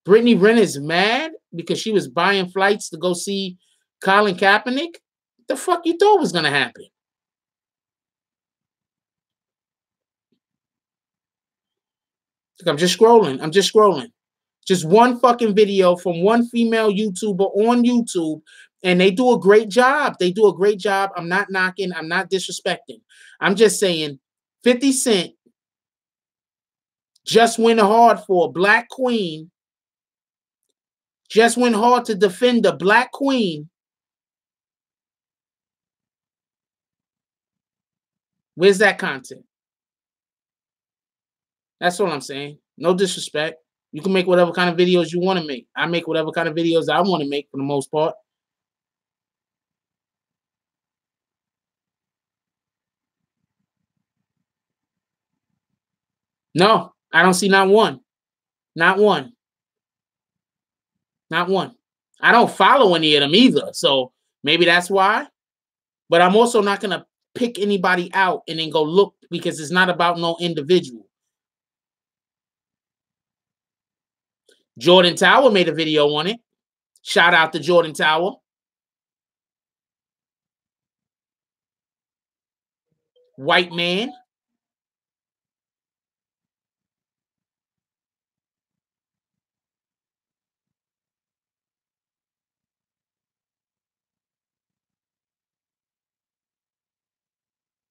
Brittany Renner is mad because she was buying flights to go see Colin Kaepernick? What the fuck you thought was going to happen? I'm just scrolling. Just one fucking video from one female YouTuber on YouTube, and they do a great job. They do a great job. I'm not knocking. I'm not disrespecting. I'm just saying 50 Cent just went hard for a black queen, just went hard to defend a black queen. Where's that content? That's all I'm saying. No disrespect. You can make whatever kind of videos you want to make. I make whatever kind of videos I want to make for the most part. No, I don't see not one. Not one. Not one. I don't follow any of them either. So maybe that's why. But I'm also not going to pick anybody out and then go look, because it's not about no individual. Jordan Tower made a video on it. Shout out to Jordan Tower. White man.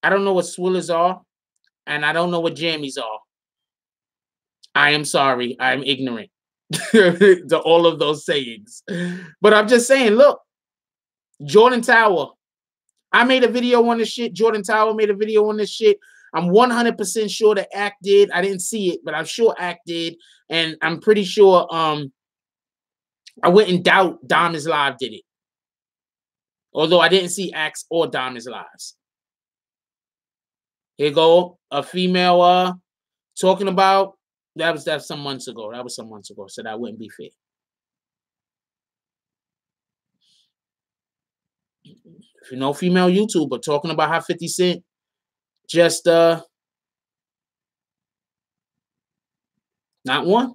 I don't know what swillers are, and I don't know what jammies are. I am sorry. I'm ignorant to all of those sayings. But I'm just saying, look, Jordan Tower. I made a video on this shit. Jordan Tower made a video on this shit. I'm 100% sure that Act did. I didn't see it, but I'm sure Act did. And I'm pretty sure I wouldn't doubt Dom is Live did it. Although I didn't see Acts or Dom is Lives. Here go a female talking about that was some months ago. That was some months ago, so that wouldn't be fair. If you know female YouTuber talking about how 50 Cent just not one.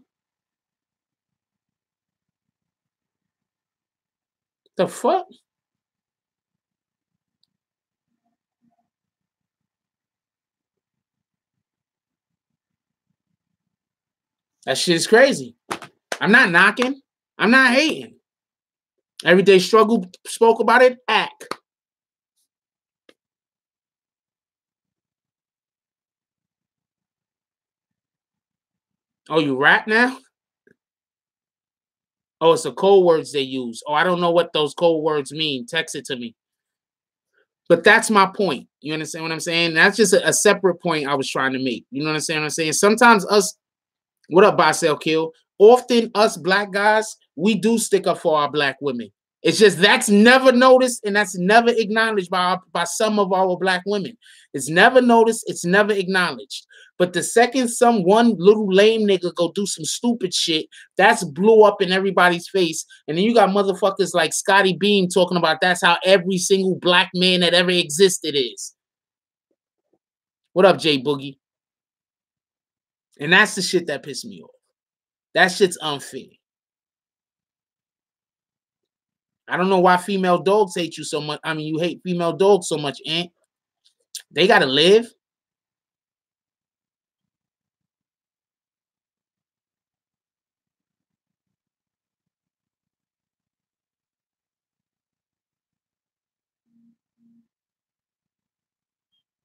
The fuck? That shit is crazy. I'm not knocking. I'm not hating. Everyday Struggle spoke about it. Act. Oh, you rap now? Oh, it's the code words they use. Oh, I don't know what those code words mean. Text it to me. But that's my point. You understand what I'm saying? That's just a separate point I was trying to make. You know what I'm saying? Sometimes us, what up, Buy, Sell, Kill? Often us black guys, we do stick up for our black women. It's just that's never noticed and that's never acknowledged by some of our black women. It's never noticed. It's never acknowledged. But the second some one little lame nigga go do some stupid shit, that's blew up in everybody's face. And then you got motherfuckers like Scotty Beam talking about that's how every single black man that ever existed is. What up, Jay Boogie? And that's the shit that pissed me off. That shit's unfair. I don't know why female dogs hate you so much. I mean, you hate female dogs so much, Aunt. They gotta live.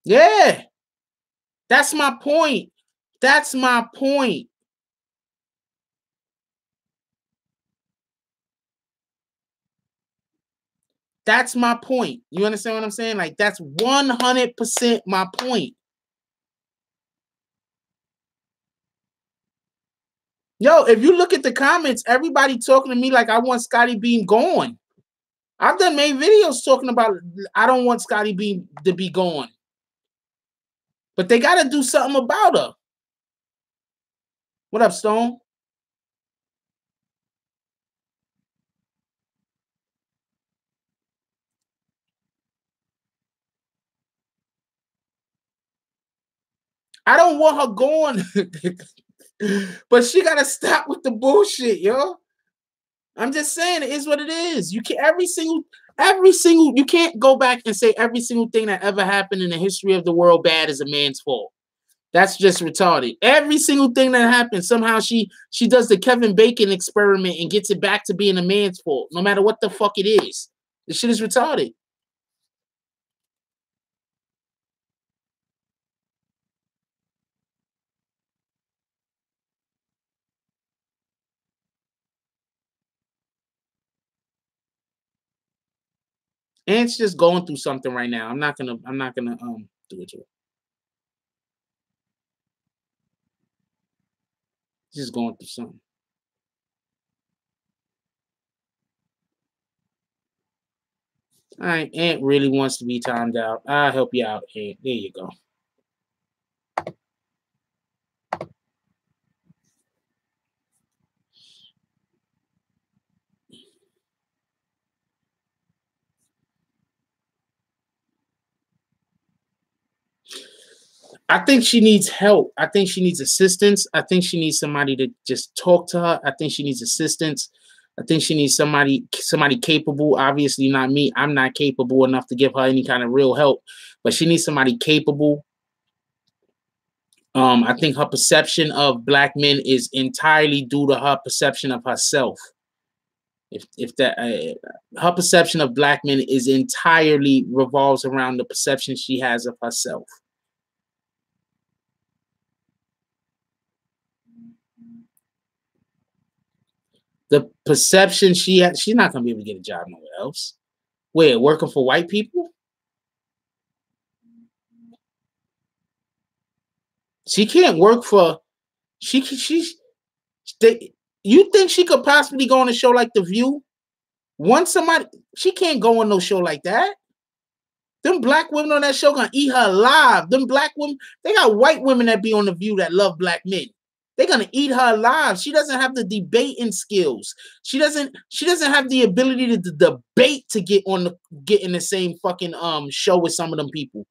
Yeah. That's my point. That's my point. That's my point. You understand what I'm saying? Like, that's 100% my point. Yo, if you look at the comments, everybody talking to me like I want Scotty Beam gone. I've done made videos talking about I don't want Scotty Beam to be gone. But they got to do something about her. What up, Stone? I don't want her going. But she got to stop with the bullshit, yo. I'm just saying it is what it is. You can't every single you can't go back and say every single thing that ever happened in the history of the world bad is a man's fault. That's just retarded. Every single thing that happens, somehow she does the Kevin Bacon experiment and gets it back to being a man's fault, no matter what the fuck it is. This shit is retarded. And it's just going through something right now. I'm not gonna do it to her. Just going through something. All right, Aunt really wants to be timed out. I'll help you out, Aunt. There you go. I think she needs help. I think she needs assistance. I think she needs somebody to just talk to her. I think she needs assistance. I think she needs somebody capable. Obviously, not me. I'm not capable enough to give her any kind of real help, but she needs somebody capable. I think her perception of black men is entirely due to her perception of herself. If that her perception of black men is entirely revolves around the perception she has of herself. The perception she has, she's not gonna be able to get a job nowhere else. Where, working for white people? She can't work for you think she could possibly go on a show like The View? Once somebody, she can't go on no show like that. Them black women on that show gonna eat her alive. Them black women, they got white women that be on The View that love black men. They're gonna eat her alive. She doesn't have the debating skills. She doesn't have the ability to debate to get in the same fucking show with some of them people.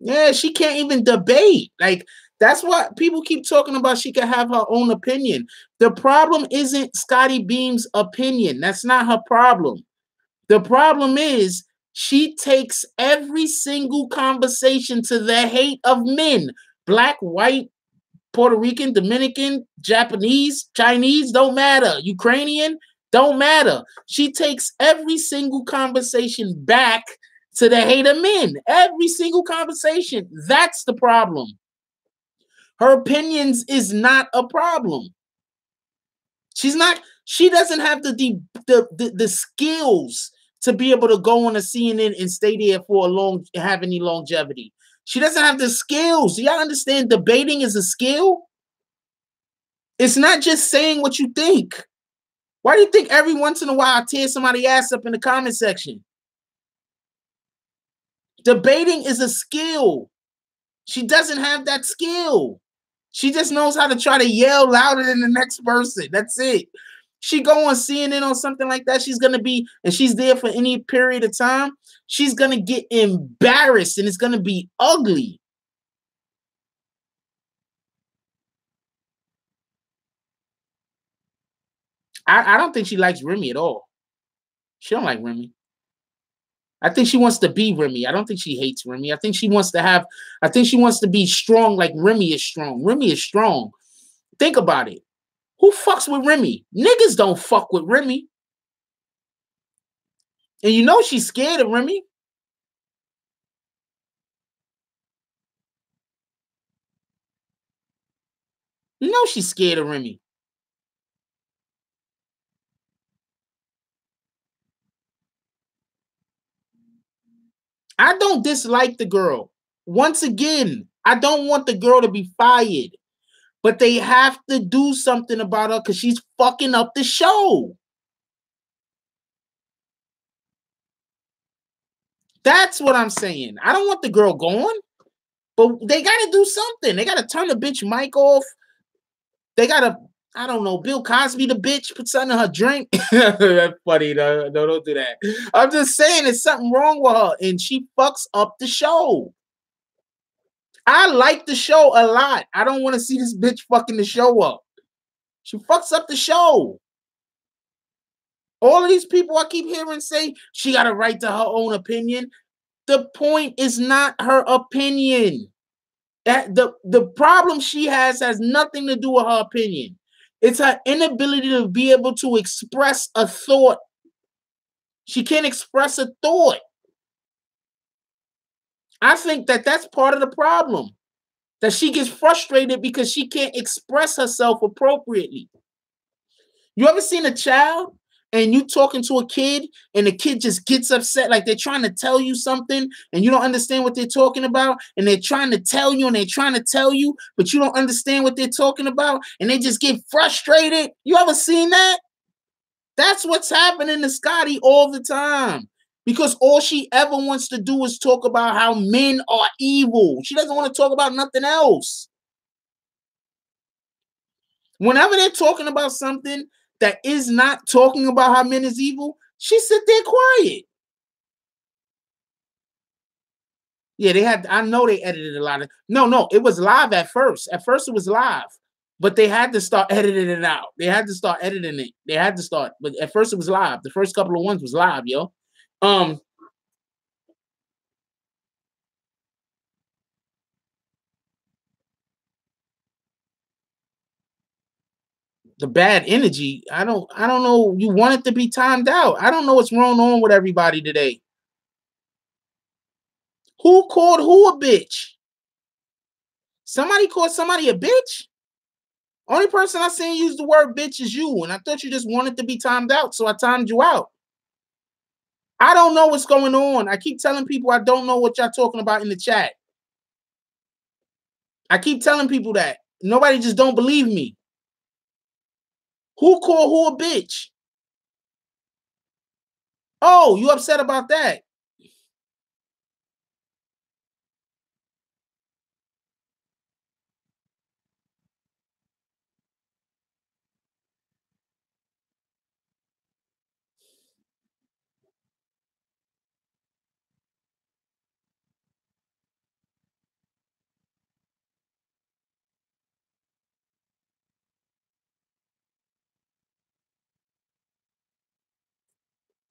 Yeah, she can't even debate. Like, that's what people keep talking about. She can have her own opinion. The problem isn't Scotty Beam's opinion. That's not her problem. The problem is she takes every single conversation to the hate of men. Black, white, Puerto Rican, Dominican, Japanese, Chinese, don't matter. Ukrainian, don't matter. She takes every single conversation back to the hate of men. Every single conversation. That's the problem. Her opinions is not a problem. She doesn't have the skills to be able to go on a CNN and stay there for have any longevity. She doesn't have the skills. Do y'all understand? Debating is a skill. It's not just saying what you think. Why do you think every once in a while I tear somebody's ass up in the comment section? Debating is a skill. She doesn't have that skill. She just knows how to try to yell louder than the next person. That's it. She go on CNN or something like that. She's going to be, and she's there for any period of time. She's going to get embarrassed and it's going to be ugly. I don't think she likes Remy at all. She don't like Remy. I think she wants to be Remy. I don't think she hates Remy. I think she wants to be strong like Remy is strong. Remy is strong. Think about it. Who fucks with Remy? Niggas don't fuck with Remy. And you know she's scared of Remy. You know she's scared of Remy. I don't dislike the girl. Once again, I don't want the girl to be fired. But they have to do something about her because she's fucking up the show. That's what I'm saying. I don't want the girl going, but they got to do something. They got to turn the bitch mic off. They got to, I don't know, Bill Cosby the bitch, put something in her drink. That's funny. No, don't do that. I'm just saying there's something wrong with her and she fucks up the show. I like the show a lot. I don't want to see this bitch fucking the show up. She fucks up the show. All of these people I keep hearing say she got a right to her own opinion. The point is not her opinion. The problem she has nothing to do with her opinion. It's her inability to be able to express a thought. She can't express a thought. I think that's part of the problem. That she gets frustrated because she can't express herself appropriately. You ever seen a child and you talking to a kid and the kid just gets upset, like they're trying to tell you something and you don't understand what they're talking about, and they're trying to tell you and they're trying to tell you, but you don't understand what they're talking about, and they just get frustrated? You ever seen that? That's what's happening to Scotty all the time. Because all she ever wants to do is talk about how men are evil. She doesn't want to talk about nothing else. Whenever they're talking about something that is not talking about how men is evil, she sit there quiet. Yeah, they had, I know they edited a lot of, no, it was live at first. At first it was live, but they had to start editing it out. They had to start editing it. They had to start, but at first it was live. The first couple of ones was live, yo. The bad energy, I don't know. You want it to be timed out. I don't know what's wrong on with everybody today. Who called who a bitch? Somebody called somebody a bitch? Only person I seen use the word bitch is you, and I thought you just wanted to be timed out, so I timed you out. I don't know what's going on. I keep telling people I don't know what y'all talking about in the chat. I keep telling people that. Nobody just don't believe me. Who called who a bitch? Oh, you upset about that?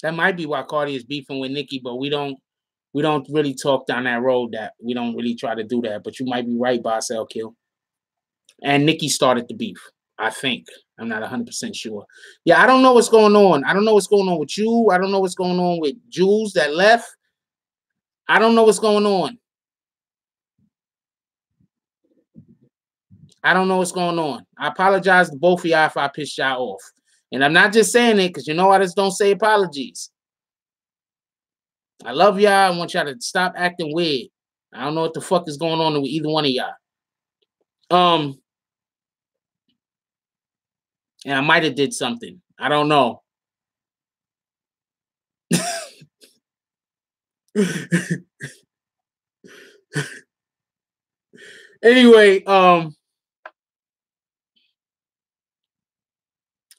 That might be why Cardi is beefing with Nicki, but we don't really talk down that road. That we don't really try to do that. But you might be right, Boss L Kill. And Nicki started the beef, I think. I'm not 100% sure. Yeah, I don't know what's going on. I don't know what's going on with you. I don't know what's going on with Jules that left. I don't know what's going on. I don't know what's going on. I apologize to both of y'all if I pissed y'all off. And I'm not just saying it because you know I just don't say apologies. I love y'all. I want y'all to stop acting weird. I don't know what the fuck is going on with either one of y'all. And I might have did something. I don't know. Anyway,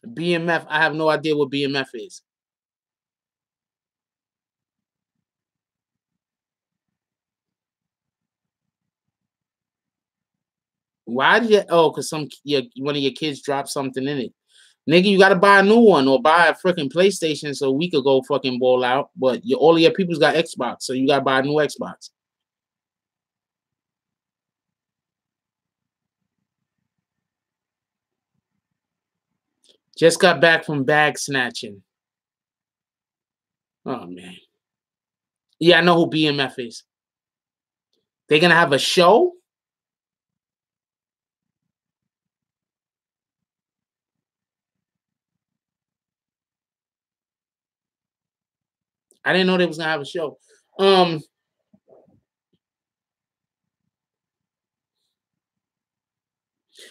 BMF, I have no idea what BMF is. Why did you? Oh, because one of your kids dropped something in it. Nigga, you gotta buy a new one or buy a freaking PlayStation so we could go fucking ball out. But all of your people's got Xbox, so you gotta buy a new Xbox. Just got back from bag snatching. Oh man. Yeah, I know who BMF is. They're gonna have a show. I didn't know they was gonna have a show.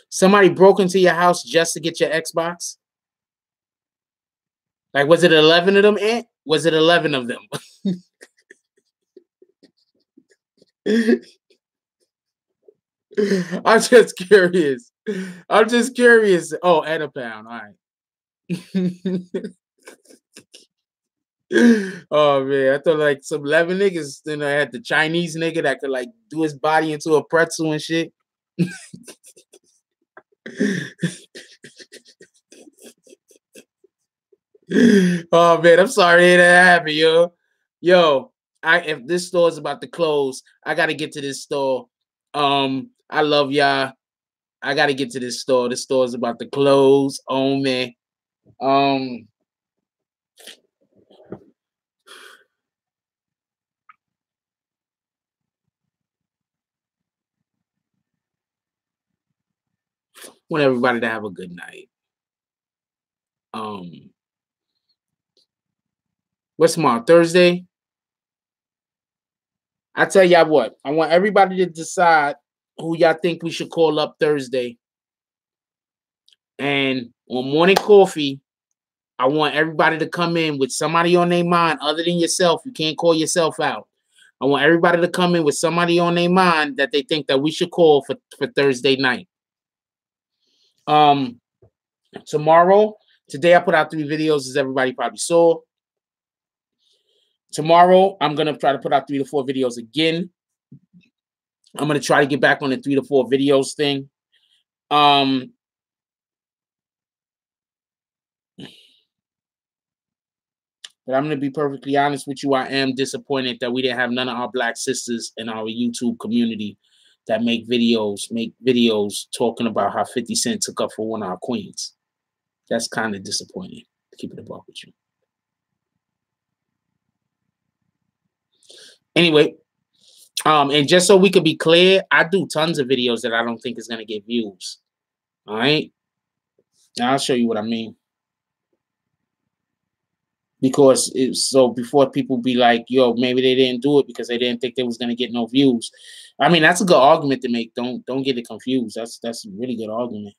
Somebody broke into your house just to get your Xbox. Like, was it 11 of them, Ant? Was it 11 of them? I'm just curious. I'm just curious. Oh, at a pound. All right. Oh man, I thought like some 11 niggas. Then I had the Chinese nigga that could like do his body into a pretzel and shit. Oh man, I'm sorry that happened, yo. Yo, if this store is about to close, I gotta get to this store. I love y'all. I gotta get to this store. This store is about to close. Oh man. Want everybody to have a good night. What's tomorrow? Thursday? I tell y'all what, I want everybody to decide who y'all think we should call up Thursday. And on morning coffee, I want everybody to come in with somebody on their mind other than yourself. You can't call yourself out. I want everybody to come in with somebody on their mind that they think that we should call for Thursday night. Today I put out 3 videos, as everybody probably saw. Tomorrow, I'm going to try to put out 3 to 4 videos again. I'm going to try to get back on the 3 to 4 videos thing. But I'm going to be perfectly honest with you. I am disappointed that we didn't have none of our Black sisters in our YouTube community that make videos talking about how 50 Cent took up for one of our queens. That's kind of disappointing, to keep it a buck with you. Anyway, and just so we could be clear, I do tons of videos that I don't think is going to get views. All right? Now I'll show you what I mean. Because before people be like, yo, maybe they didn't do it because they didn't think they was going to get no views. I mean, that's a good argument to make. Don't get it confused. That's a really good argument.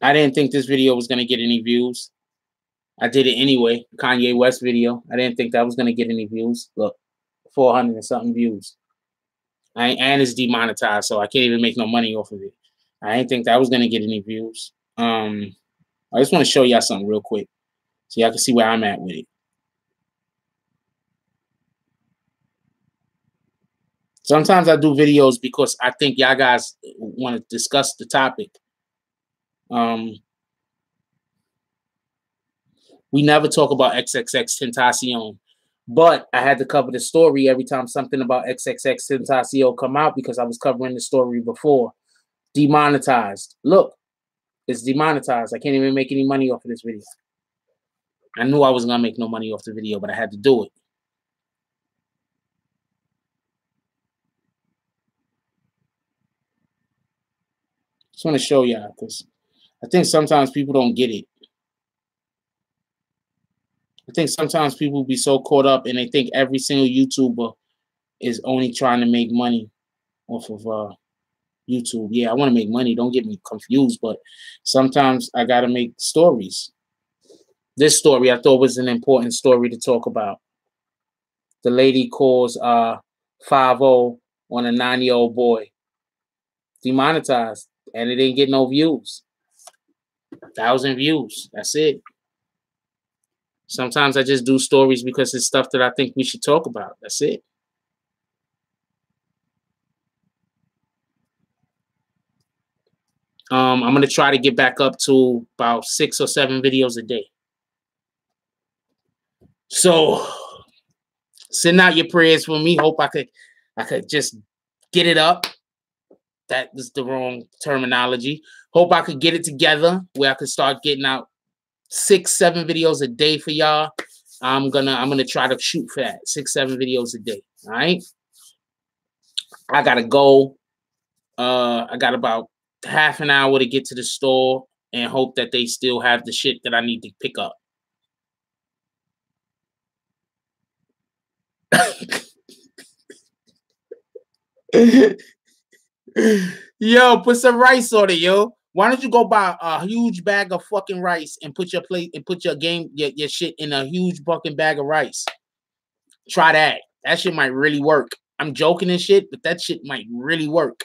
I didn't think this video was going to get any views. I did it anyway. Kanye West video. I didn't think that was going to get any views. Look, 400 and something views. And it's demonetized, so I can't even make no money off of it. I didn't think that was going to get any views. I just want to show y'all something real quick so y'all can see where I'm at with it. Sometimes I do videos because I think y'all guys want to discuss the topic. We never talk about XXXTentacion, but I had to cover the story every time something about XXXTentacion come out because I was covering the story before. Demonetized. Look, it's demonetized. I can't even make any money off of this video. I knew I wasn't going to make no money off the video, but I had to do it. Just want to show y'all because I think sometimes people don't get it. I think sometimes people be so caught up and they think every single YouTuber is only trying to make money off of YouTube. Yeah, I want to make money. Don't get me confused, but sometimes I got to make stories. This story I thought was an important story to talk about. The lady calls 5-0 on a 9-year-old boy. Demonetized, and it didn't get no views. 1,000 views. That's it. Sometimes I just do stories because it's stuff that I think we should talk about. That's it. I'm going to try to get back up to about 6 or 7 videos a day. So send out your prayers for me. Hope I could just get it up. That was the wrong terminology. Hope I could get it together where I could start getting out 6, 7 videos a day for y'all. I'm gonna try to shoot for that. 6, 7 videos a day. All right. I gotta go. I got about half an hour to get to the store and hope that they still have the shit that I need to pick up. Yo, put some rice on it, yo. Why don't you go buy a huge bag of fucking rice and put your plate and put your shit in a huge fucking bag of rice? Try that. That shit might really work. I'm joking and shit, but that shit might really work.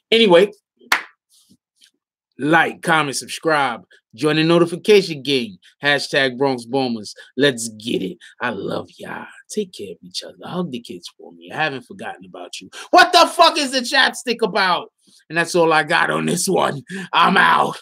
Anyway, like, comment, subscribe, join the notification gang. Hashtag Bronx Bombers. Let's get it. I love y'all. Take care of each other. Hug the kids for me. I haven't forgotten about you. What the fuck is the chapstick about? And that's all I got on this one. I'm out.